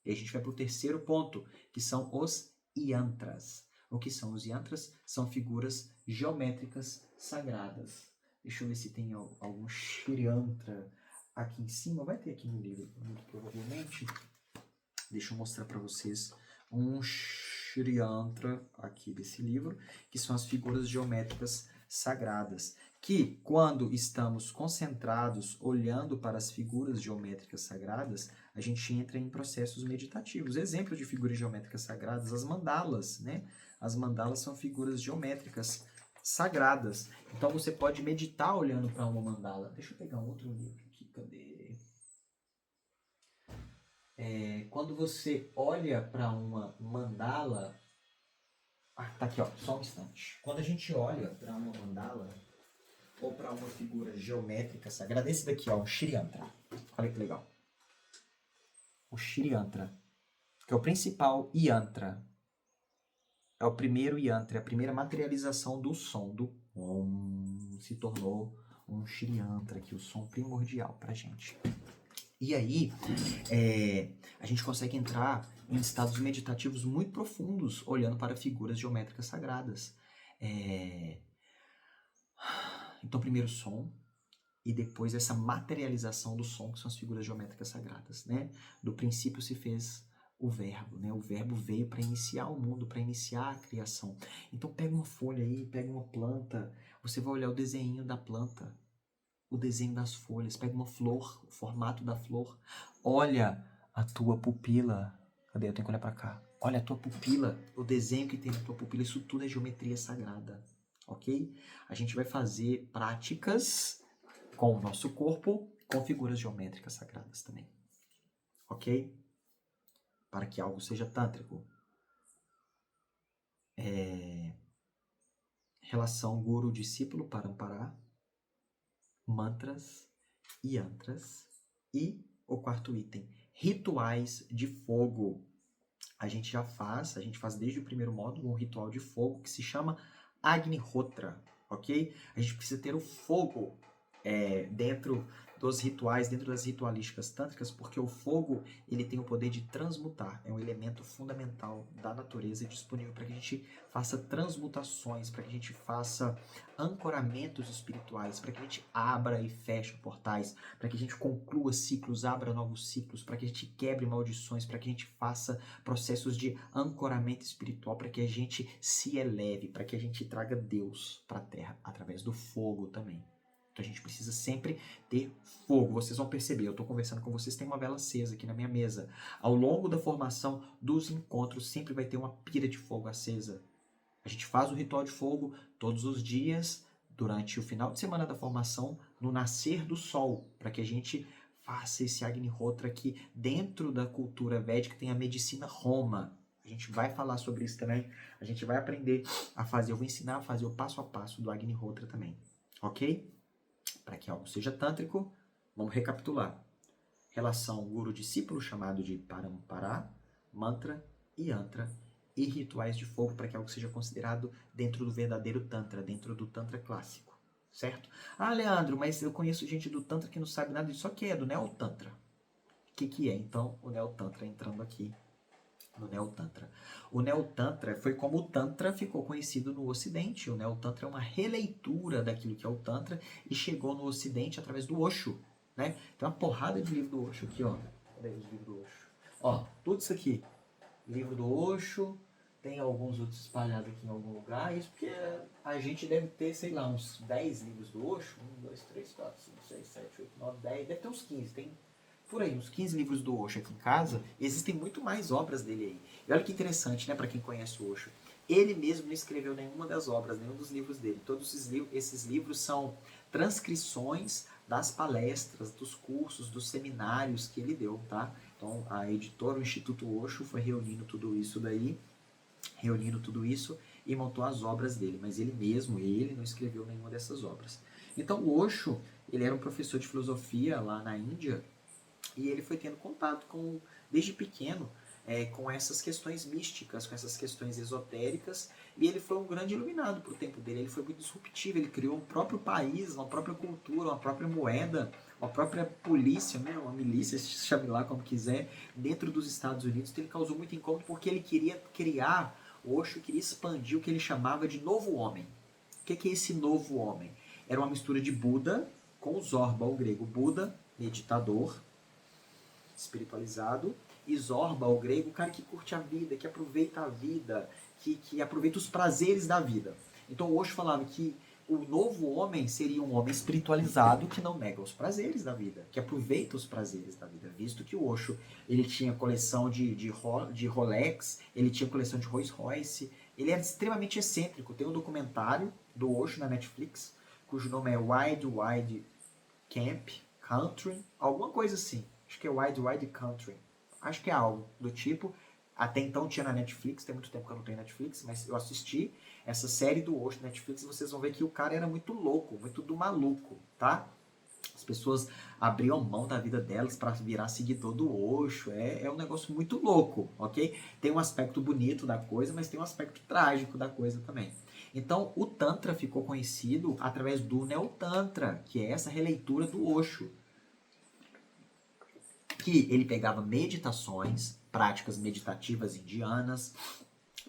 E a gente vai para o terceiro ponto, que são os yantras. O que são os yantras? São figuras geométricas sagradas. Deixa eu ver se tem algum Shri Yantra aqui em cima. Vai ter aqui no livro, muito provavelmente. Deixa eu mostrar para vocês um Shri Yantra aqui desse livro, que são as figuras geométricas sagradas. Que, quando estamos concentrados, olhando para as figuras geométricas sagradas, a gente entra em processos meditativos. Exemplo de figuras geométricas sagradas, as mandalas, né? As mandalas são figuras geométricas sagradas. Então, você pode meditar olhando para uma mandala. Deixa eu pegar um outro livro aqui, cadê? Quando você olha para uma mandala... Ah, tá aqui, ó, só um instante. Quando a gente olha para uma mandala ou para uma figura geométrica sagrada, esse daqui, ó, o Shri Yantra. Olha que legal. O Shri Yantra, que é o principal yantra. É o primeiro yantra, é a primeira materialização do som, do Om, se tornou um Shri Yantra, que é o som primordial pra gente. E aí, a gente consegue entrar em estados meditativos muito profundos, olhando para figuras geométricas sagradas. Então, primeiro o som, e depois essa materialização do som, que são as figuras geométricas sagradas, né? Do princípio se fez o verbo, né? O verbo veio para iniciar o mundo, para iniciar a criação. Então, pega uma folha aí, pega uma planta, você vai olhar o desenho da planta, o desenho das folhas, pega uma flor, o formato da flor, olha a tua pupila. Cadê? Eu tenho que olhar para cá. Olha a tua pupila, o desenho que tem na tua pupila, isso tudo é geometria sagrada, ok? A gente vai fazer práticas com o nosso corpo, com figuras geométricas sagradas também, ok? Para que algo seja tântrico. Relação guru-discípulo, parampara, mantras, yantras e o quarto item, rituais de fogo. A gente faz desde o primeiro módulo um ritual de fogo que se chama Agnihotra, ok? A gente precisa ter o fogo dentro dos rituais, dentro das ritualísticas tântricas, porque o fogo ele tem o poder de transmutar, é um elemento fundamental da natureza disponível para que a gente faça transmutações, para que a gente faça ancoramentos espirituais, para que a gente abra e feche portais, para que a gente conclua ciclos, abra novos ciclos, para que a gente quebre maldições, para que a gente faça processos de ancoramento espiritual, para que a gente se eleve, para que a gente traga Deus para a Terra através do fogo também. Então a gente precisa sempre ter fogo. Vocês vão perceber, eu estou conversando com vocês, tem uma vela acesa aqui na minha mesa. Ao longo da formação dos encontros, sempre vai ter uma pira de fogo acesa. A gente faz o ritual de fogo todos os dias, durante o final de semana da formação, no nascer do sol, para que a gente faça esse Agnihotra aqui. Dentro da cultura védica tem a medicina Roma. A gente vai falar sobre isso também. A gente vai aprender a fazer, eu vou ensinar a fazer o passo a passo do Agnihotra também. Ok? Para que algo seja tântrico, vamos recapitular. Relação guru-discípulo, chamado de parampara, mantra, yantra e rituais de fogo, para que algo seja considerado dentro do verdadeiro tantra, dentro do tantra clássico, certo? Ah, Leandro, mas eu conheço gente do tantra que não sabe nada disso, só que é do Neo-Tantra. O que é, então, o Neo-Tantra entrando aqui no Neo-Tantra? O Neo-Tantra foi como o Tantra ficou conhecido no Ocidente. O Neo-Tantra é uma releitura daquilo que é o Tantra e chegou no Ocidente através do Osho, né? Tem uma porrada de livro do Osho aqui, ó. Cadê os livros do Osho? Ó, tudo isso aqui. Livro do Osho, tem alguns outros espalhados aqui em algum lugar. Isso porque a gente deve ter, sei lá, uns 10 livros do Osho. 1, 2, 3, 4, 5, 6, 7, 8, 9, 10. Deve ter uns 15. Tem por aí, uns 15 livros do Osho aqui em casa. Existem muito mais obras dele aí. E olha que interessante, né, para quem conhece o Osho. Ele mesmo não escreveu nenhuma das obras, nenhum dos livros dele. Todos esses livros são transcrições das palestras, dos cursos, dos seminários que ele deu, tá? Então, a editora, o Instituto Osho, foi reunindo tudo isso e montou as obras dele. Mas ele não escreveu nenhuma dessas obras. Então, o Osho, ele era um professor de filosofia lá na Índia, e ele foi tendo contato desde pequeno, com essas questões místicas, com essas questões esotéricas, e ele foi um grande iluminado para o tempo dele. Ele foi muito disruptivo, ele criou um próprio país, uma própria cultura, uma própria moeda, uma própria polícia, né, uma milícia, chame lá como quiser, dentro dos Estados Unidos. Então ele causou muito incômodo porque ele queria criar, o Osho queria expandir o que ele chamava de novo homem. O que é esse novo homem? Era uma mistura de Buda com o Zorba, o grego. Buda, meditador, espiritualizado, e Zorba, o grego, o cara que curte a vida, que aproveita a vida, que aproveita os prazeres da vida. Então o Osho falava que o novo homem seria um homem espiritualizado que não nega os prazeres da vida, que aproveita os prazeres da vida, visto que o Osho ele tinha coleção de Rolex, ele tinha coleção de Rolls Royce, ele era extremamente excêntrico. Tem um documentário do Osho na Netflix, cujo nome é Wide Wide Camp, Country, alguma coisa assim. Acho que é Wide Wide Country. Acho que é algo do tipo. Até então tinha na Netflix, tem muito tempo que eu não tenho Netflix, mas eu assisti essa série do Osho na Netflix e vocês vão ver que o cara era muito louco, muito do maluco, tá? As pessoas abriam mão da vida delas para virar seguidor do Osho. É um negócio muito louco, ok? Tem um aspecto bonito da coisa, mas tem um aspecto trágico da coisa também. Então, o Tantra ficou conhecido através do Neo-Tantra, que é essa releitura do Osho. Que ele pegava meditações, práticas meditativas indianas,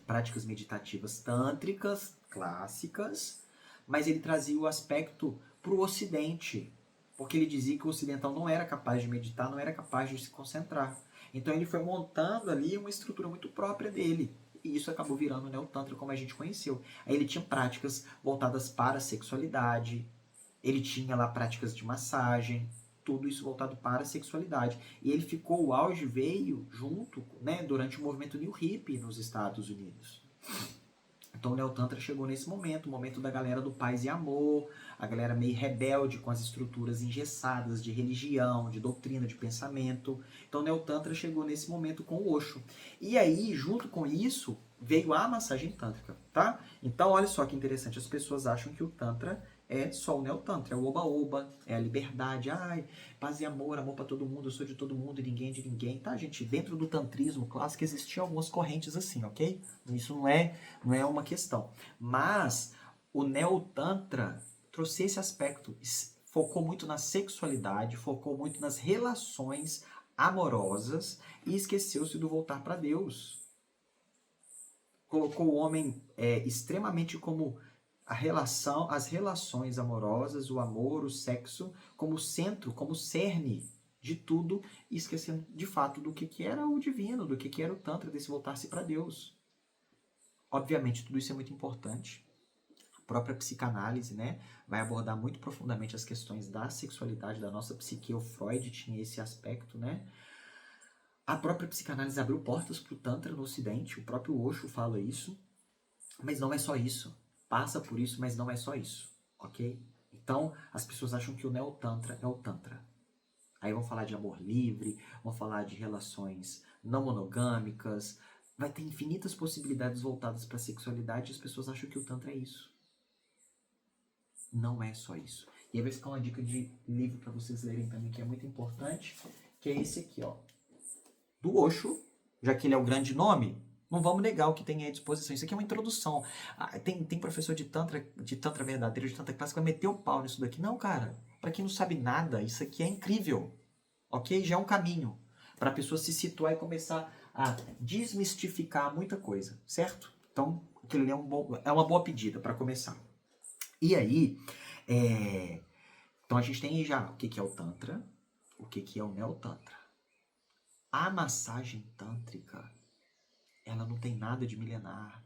práticas meditativas tântricas, clássicas, mas ele trazia o aspecto para o Ocidente, porque ele dizia que o ocidental não era capaz de meditar, não era capaz de se concentrar. Então ele foi montando ali uma estrutura muito própria dele. E isso acabou virando o Neo-Tantra como a gente conheceu. Aí ele tinha práticas voltadas para a sexualidade, ele tinha lá práticas de massagem, tudo isso voltado para a sexualidade. E ele ficou, o auge veio junto, né, durante o movimento New Hippie nos Estados Unidos. Então o Neo-Tantra chegou nesse momento, o momento da galera do paz e amor, a galera meio rebelde com as estruturas engessadas de religião, de doutrina, de pensamento. Então o Neo-Tantra chegou nesse momento com o Osho. E aí, junto com isso, veio a massagem tântrica, tá? Então olha só que interessante, as pessoas acham que o Tantra é só o Neo-Tantra, é o oba-oba, é a liberdade, ai, paz e amor, amor para todo mundo, eu sou de todo mundo e ninguém é de ninguém, tá, gente? Dentro do tantrismo clássico existiam algumas correntes assim, ok? Isso não é uma questão. Mas o Neo-Tantra trouxe esse aspecto, focou muito na sexualidade, focou muito nas relações amorosas e esqueceu-se do voltar para Deus. Colocou o homem extremamente como as relações amorosas, o amor, o sexo, como centro, como cerne de tudo, e esquecendo de fato do que era o divino, do que era o Tantra, desse voltar-se para Deus. Obviamente, tudo isso é muito importante. A própria psicanálise, né, vai abordar muito profundamente as questões da sexualidade, da nossa psique. O Freud tinha esse aspecto, né? A própria psicanálise abriu portas para o Tantra no Ocidente, o próprio Osho fala isso, mas não é só isso. Passa por isso, mas não é só isso, ok? Então, as pessoas acham que o Neo-Tantra é o Tantra. Aí vão falar de amor livre, vão falar de relações não monogâmicas, vai ter infinitas possibilidades voltadas para a sexualidade e as pessoas acham que o Tantra é isso. Não é só isso. E aí vai ficar uma dica de livro para vocês lerem também, que é muito importante, que é esse aqui, ó. Do Osho, já que ele é o grande nome, não vamos negar o que tem à disposição. Isso aqui é uma introdução. Tem professor de tantra verdadeiro, de tantra clássico, vai meter o pau nisso daqui. Não, cara. Para quem não sabe nada, isso aqui é incrível. Ok? Já é um caminho para a pessoa se situar e começar a desmistificar muita coisa, certo? Então, aquilo ali é uma boa pedida para começar. E aí, então a gente tem já o que é o Tantra, o que é o Neo-Tantra. A massagem tântrica, ela não tem nada de milenar.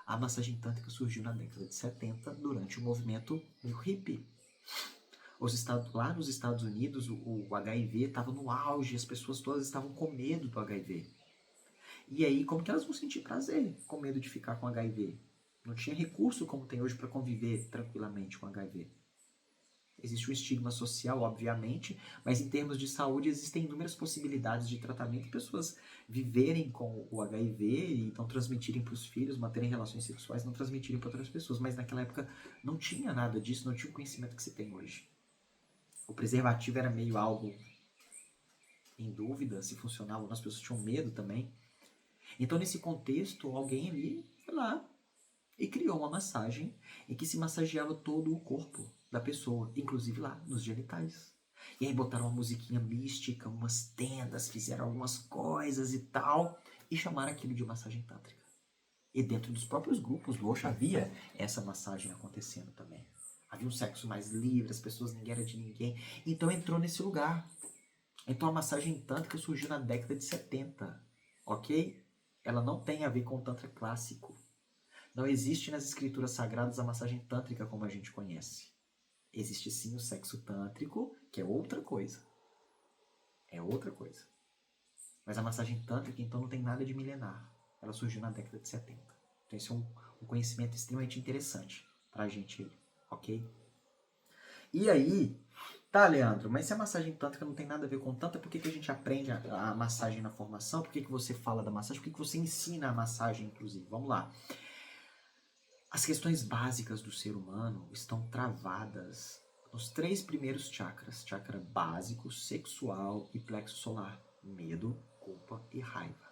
A massagem tântrica surgiu na década de 70 durante o movimento New Hippie. Lá nos Estados Unidos, o HIV estava no auge, as pessoas todas estavam com medo do HIV. E aí, como que elas vão sentir prazer com medo de ficar com HIV? Não tinha recurso como tem hoje para conviver tranquilamente com HIV. Existe um estigma social, obviamente, mas em termos de saúde existem inúmeras possibilidades de tratamento e pessoas viverem com o HIV e então transmitirem para os filhos, manterem relações sexuais, não transmitirem para outras pessoas. Mas naquela época não tinha nada disso, não tinha o conhecimento que se tem hoje. O preservativo era meio algo em dúvida se funcionava, as pessoas tinham medo também. Então, nesse contexto, alguém ali foi lá e criou uma massagem em que se massageava todo o corpo da pessoa, inclusive lá nos genitais. E aí botaram uma musiquinha mística, umas tendas, fizeram algumas coisas e tal, e chamaram aquilo de massagem tântrica. E dentro dos próprios grupos do Osho havia essa massagem acontecendo também. Havia um sexo mais livre, as pessoas ninguém era de ninguém. Então entrou nesse lugar. Então a massagem tântrica surgiu na década de 70, ok? Ela não tem a ver com o tantra clássico. Não existe nas escrituras sagradas a massagem tântrica como a gente conhece. Existe sim o sexo tântrico, que é outra coisa. É outra coisa. Mas a massagem tântrica, então, não tem nada de milenar. Ela surgiu na década de 70. Então, esse é um conhecimento extremamente interessante pra gente, ok? E aí, tá, Leandro, mas se a massagem tântrica não tem nada a ver com tantra, por que a gente aprende a massagem na formação? Por que você fala da massagem? Por que você ensina a massagem, inclusive? Vamos lá. As questões básicas do ser humano estão travadas nos 3 primeiros chakras. Chakra básico, sexual e plexo solar. Medo, culpa e raiva.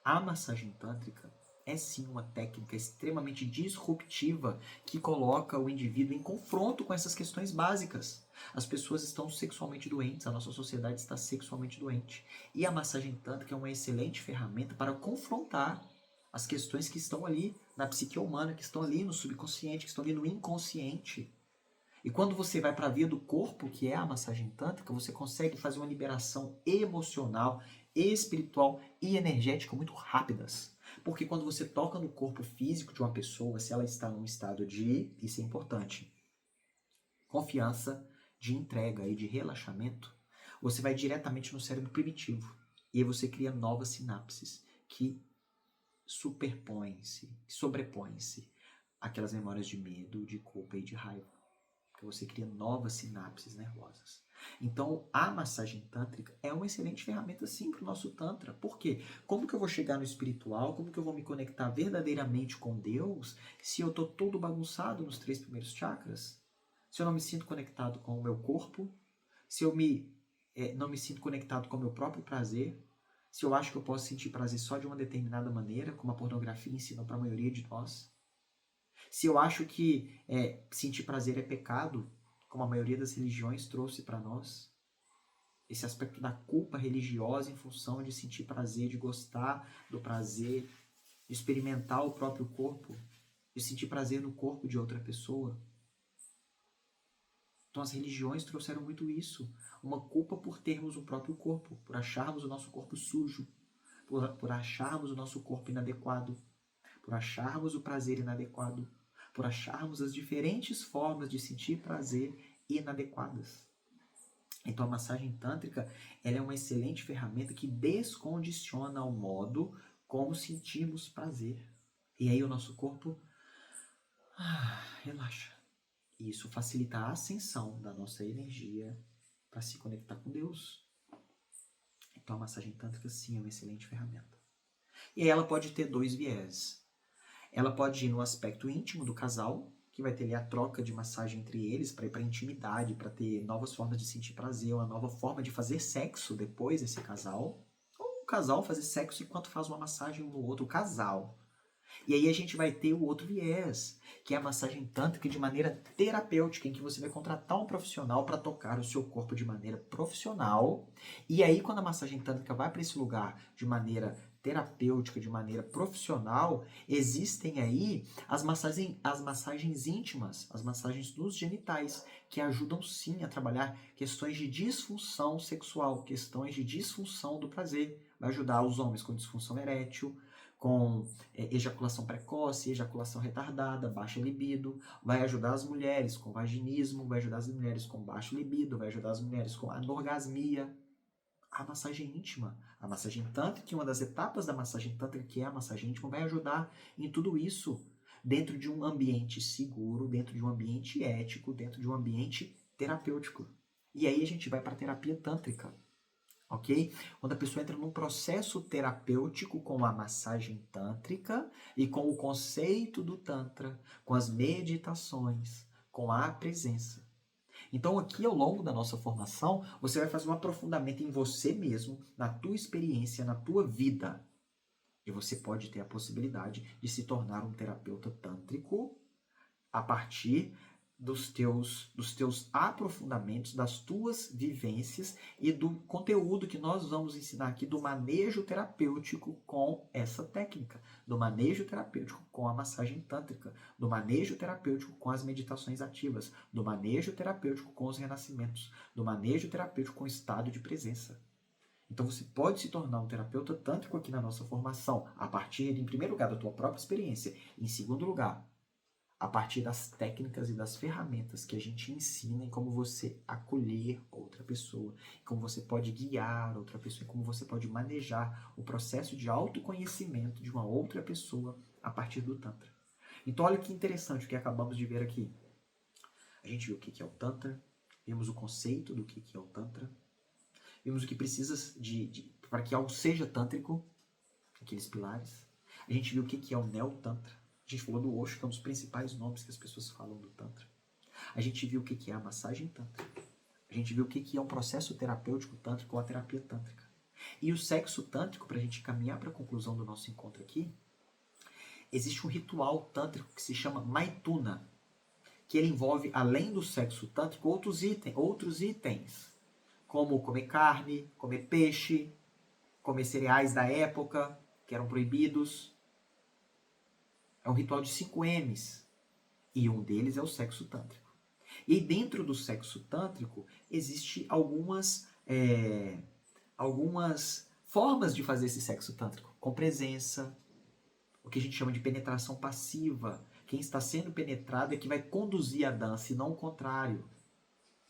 A massagem tântrica é sim uma técnica extremamente disruptiva que coloca o indivíduo em confronto com essas questões básicas. As pessoas estão sexualmente doentes, a nossa sociedade está sexualmente doente. E a massagem tântrica é uma excelente ferramenta para confrontar as questões que estão ali na psique humana, que estão ali no subconsciente, que estão ali no inconsciente. E quando você vai para a via do corpo, que é a massagem tântrica, você consegue fazer uma liberação emocional, espiritual e energética muito rápidas. Porque quando você toca no corpo físico de uma pessoa, se ela está num estado de, isso é importante, confiança, de entrega e de relaxamento, você vai diretamente no cérebro primitivo. E aí você cria novas sinapses que superpõem-se, sobrepõem-se àquelas memórias de medo, de culpa e de raiva. Porque você cria novas sinapses nervosas. Então, a massagem tântrica é uma excelente ferramenta, sim, para o nosso tantra. Por quê? Como que eu vou chegar no espiritual? Como que eu vou me conectar verdadeiramente com Deus se eu estou todo bagunçado nos 3 primeiros chakras? Se eu não me sinto conectado com o meu corpo? Se eu não me sinto conectado com o meu próprio prazer? Se eu acho que eu posso sentir prazer só de uma determinada maneira, como a pornografia ensina para a maioria de nós? Se eu acho que sentir prazer é pecado, como a maioria das religiões trouxe para nós, esse aspecto da culpa religiosa em função de sentir prazer, de gostar do prazer, de experimentar o próprio corpo, de sentir prazer no corpo de outra pessoa. Então as religiões trouxeram muito isso, uma culpa por termos o próprio corpo, por acharmos o nosso corpo sujo, por acharmos o nosso corpo inadequado, por acharmos o prazer inadequado, por acharmos as diferentes formas de sentir prazer inadequadas. Então a massagem tântrica ela é uma excelente ferramenta que descondiciona o modo como sentimos prazer. E aí o nosso corpo relaxa. E isso facilita a ascensão da nossa energia para se conectar com Deus. Então a massagem tântrica sim é uma excelente ferramenta. E aí ela pode ter 2 viés. Ela pode ir no aspecto íntimo do casal, que vai ter ali a troca de massagem entre eles, para ir para a intimidade, para ter novas formas de sentir prazer, uma nova forma de fazer sexo depois desse casal. Ou o casal fazer sexo enquanto faz uma massagem um no outro, o casal. E aí a gente vai ter o outro viés, que é a massagem tântrica de maneira terapêutica, em que você vai contratar um profissional para tocar o seu corpo de maneira profissional. E aí quando a massagem tântrica vai para esse lugar de maneira terapêutica, de maneira profissional, existem aí as massagens íntimas, as massagens nos genitais, que ajudam sim a trabalhar questões de disfunção sexual, questões de disfunção do prazer. Vai ajudar os homens com disfunção erétil, com ejaculação precoce, ejaculação retardada, baixa libido, vai ajudar as mulheres com vaginismo, vai ajudar as mulheres com baixo libido, vai ajudar as mulheres com anorgasmia. A massagem íntima, a massagem tântrica, uma das etapas da massagem tântrica, que é a massagem íntima, vai ajudar em tudo isso, dentro de um ambiente seguro, dentro de um ambiente ético, dentro de um ambiente terapêutico. E aí a gente vai para a terapia tântrica. Ok? Quando a pessoa entra num processo terapêutico com a massagem tântrica e com o conceito do tantra, com as meditações, com a presença. Então aqui ao longo da nossa formação, você vai fazer um aprofundamento em você mesmo, na tua experiência, na tua vida. E você pode ter a possibilidade de se tornar um terapeuta tântrico a partir dos teus aprofundamentos, das tuas vivências e do conteúdo que nós vamos ensinar aqui do manejo terapêutico com essa técnica, do manejo terapêutico com a massagem tântrica, do manejo terapêutico com as meditações ativas, do manejo terapêutico com os renascimentos, do manejo terapêutico com o estado de presença. Então você pode se tornar um terapeuta tântrico aqui na nossa formação, a partir, em primeiro lugar, da tua própria experiência, em segundo lugar, a partir das técnicas e das ferramentas que a gente ensina em como você acolher outra pessoa, como você pode guiar outra pessoa, como você pode manejar o processo de autoconhecimento de uma outra pessoa a partir do Tantra. Então olha que interessante o que acabamos de ver aqui. A gente viu o que é o Tantra, vimos o conceito do que é o Tantra, vimos o que precisa para que algo seja tântrico, aqueles pilares. A gente viu o que é o Neo-Tantra. A gente falou do Osho, que é um dos principais nomes que as pessoas falam do Tantra. A gente viu o que é a massagem tântrica. A gente viu o que é um processo terapêutico tântrico ou a terapia tântrica. E o sexo tântrico, para a gente caminhar para a conclusão do nosso encontro aqui, existe um ritual tântrico que se chama Maituna, que ele envolve, além do sexo tântrico, outros itens, como comer carne, comer peixe, comer cereais da época, que eram proibidos. É um ritual de 5 M's. E um deles é o sexo tântrico. E aí dentro do sexo tântrico, existe algumas formas de fazer esse sexo tântrico. Com presença, o que a gente chama de penetração passiva. Quem está sendo penetrado é que vai conduzir a dança, e não o contrário.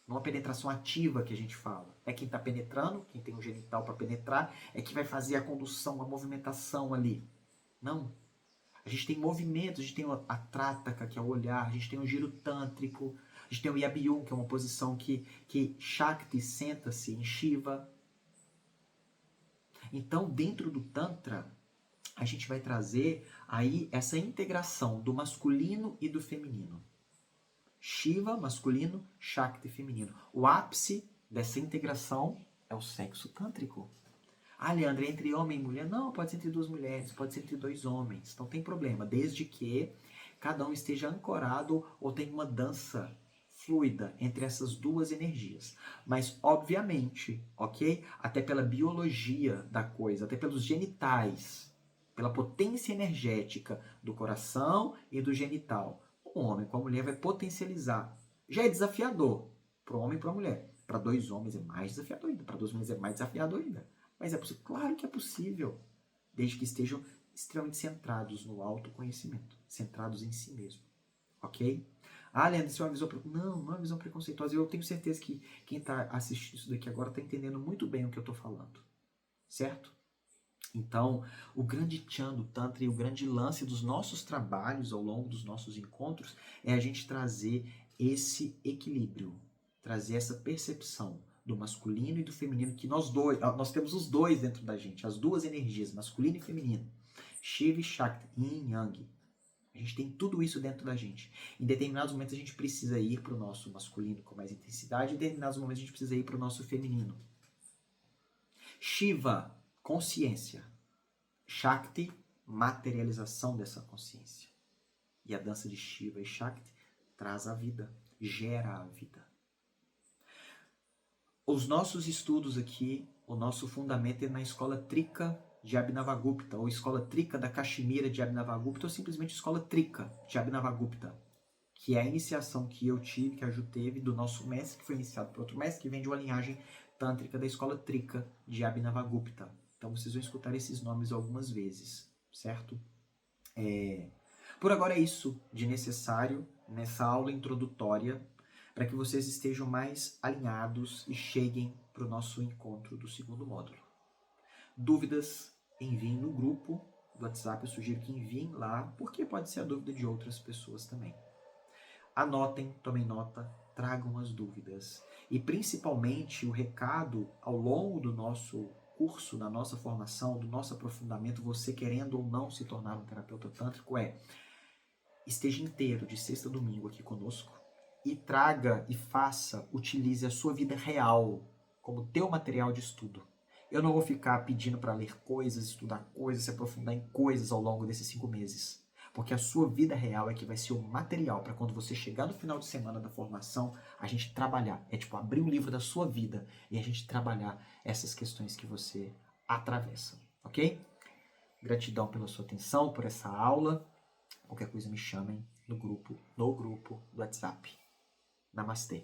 Não a penetração ativa que a gente fala. É quem está penetrando, quem tem o genital para penetrar, é que vai fazer a condução, a movimentação ali. Não. A gente tem movimentos, a gente tem a trataka, que é o olhar, a gente tem o giro tântrico, a gente tem o yabiyun, que é uma posição que Shakti senta-se em Shiva. Então, dentro do Tantra, a gente vai trazer aí essa integração do masculino e do feminino. Shiva, masculino, Shakti, feminino. O ápice dessa integração é o sexo tântrico. Ah, Leandro, é entre homem e mulher? Não, pode ser entre 2 mulheres, pode ser entre 2 homens. Não tem problema, desde que cada um esteja ancorado ou tenha uma dança fluida entre essas 2 energias. Mas, obviamente, ok? Até pela biologia da coisa, até pelos genitais, pela potência energética do coração e do genital. Um homem com a mulher vai potencializar. Já é desafiador para o homem e para a mulher. Para 2 homens é mais desafiador ainda. Para 2 mulheres é mais desafiador ainda. Mas é possível? Claro que é possível. Desde que estejam extremamente centrados no autoconhecimento. Centrados em si mesmo. Ok? Ah, Leandro, isso é uma visão... Não, não é uma visão preconceituosa. Eu tenho certeza que quem está assistindo isso daqui agora está entendendo muito bem o que eu estou falando. Certo? Então, o grande tchan do Tantra e o grande lance dos nossos trabalhos ao longo dos nossos encontros é a gente trazer esse equilíbrio. Trazer essa percepção do masculino e do feminino, que nós temos os dois dentro da gente, as 2 energias, masculino e feminino. Shiva e Shakti, Yin e Yang. A gente tem tudo isso dentro da gente. Em determinados momentos a gente precisa ir para o nosso masculino com mais intensidade, em determinados momentos a gente precisa ir para o nosso feminino. Shiva, consciência. Shakti, materialização dessa consciência. E a dança de Shiva e Shakti traz a vida, gera a vida. Os nossos estudos aqui, o nosso fundamento é na escola Trika de Abhinavagupta, ou escola Trika da Caxemira de Abhinavagupta, ou simplesmente escola Trika de Abhinavagupta, que é a iniciação que eu tive, que a Ju teve, do nosso mestre, que foi iniciado por outro mestre, que vem de uma linhagem tântrica da escola Trika de Abhinavagupta. Então vocês vão escutar esses nomes algumas vezes, certo? Por agora é isso de necessário nessa aula introdutória, para que vocês estejam mais alinhados e cheguem para o nosso encontro do 2º módulo. Dúvidas, enviem no grupo do WhatsApp, eu sugiro que enviem lá, porque pode ser a dúvida de outras pessoas também. Anotem, tomem nota, tragam as dúvidas. E principalmente o recado ao longo do nosso curso, da nossa formação, do nosso aprofundamento, você querendo ou não se tornar um terapeuta tântrico, esteja inteiro de sexta a domingo aqui conosco, e traga e utilize a sua vida real como teu material de estudo. Eu não vou ficar pedindo para ler coisas, estudar coisas, se aprofundar em coisas ao longo desses 5 meses. Porque a sua vida real é que vai ser o material para quando você chegar no final de semana da formação, a gente trabalhar. É tipo abrir o livro da sua vida e a gente trabalhar essas questões que você atravessa, ok? Gratidão pela sua atenção, por essa aula. Qualquer coisa me chamem no grupo do WhatsApp. Namastê.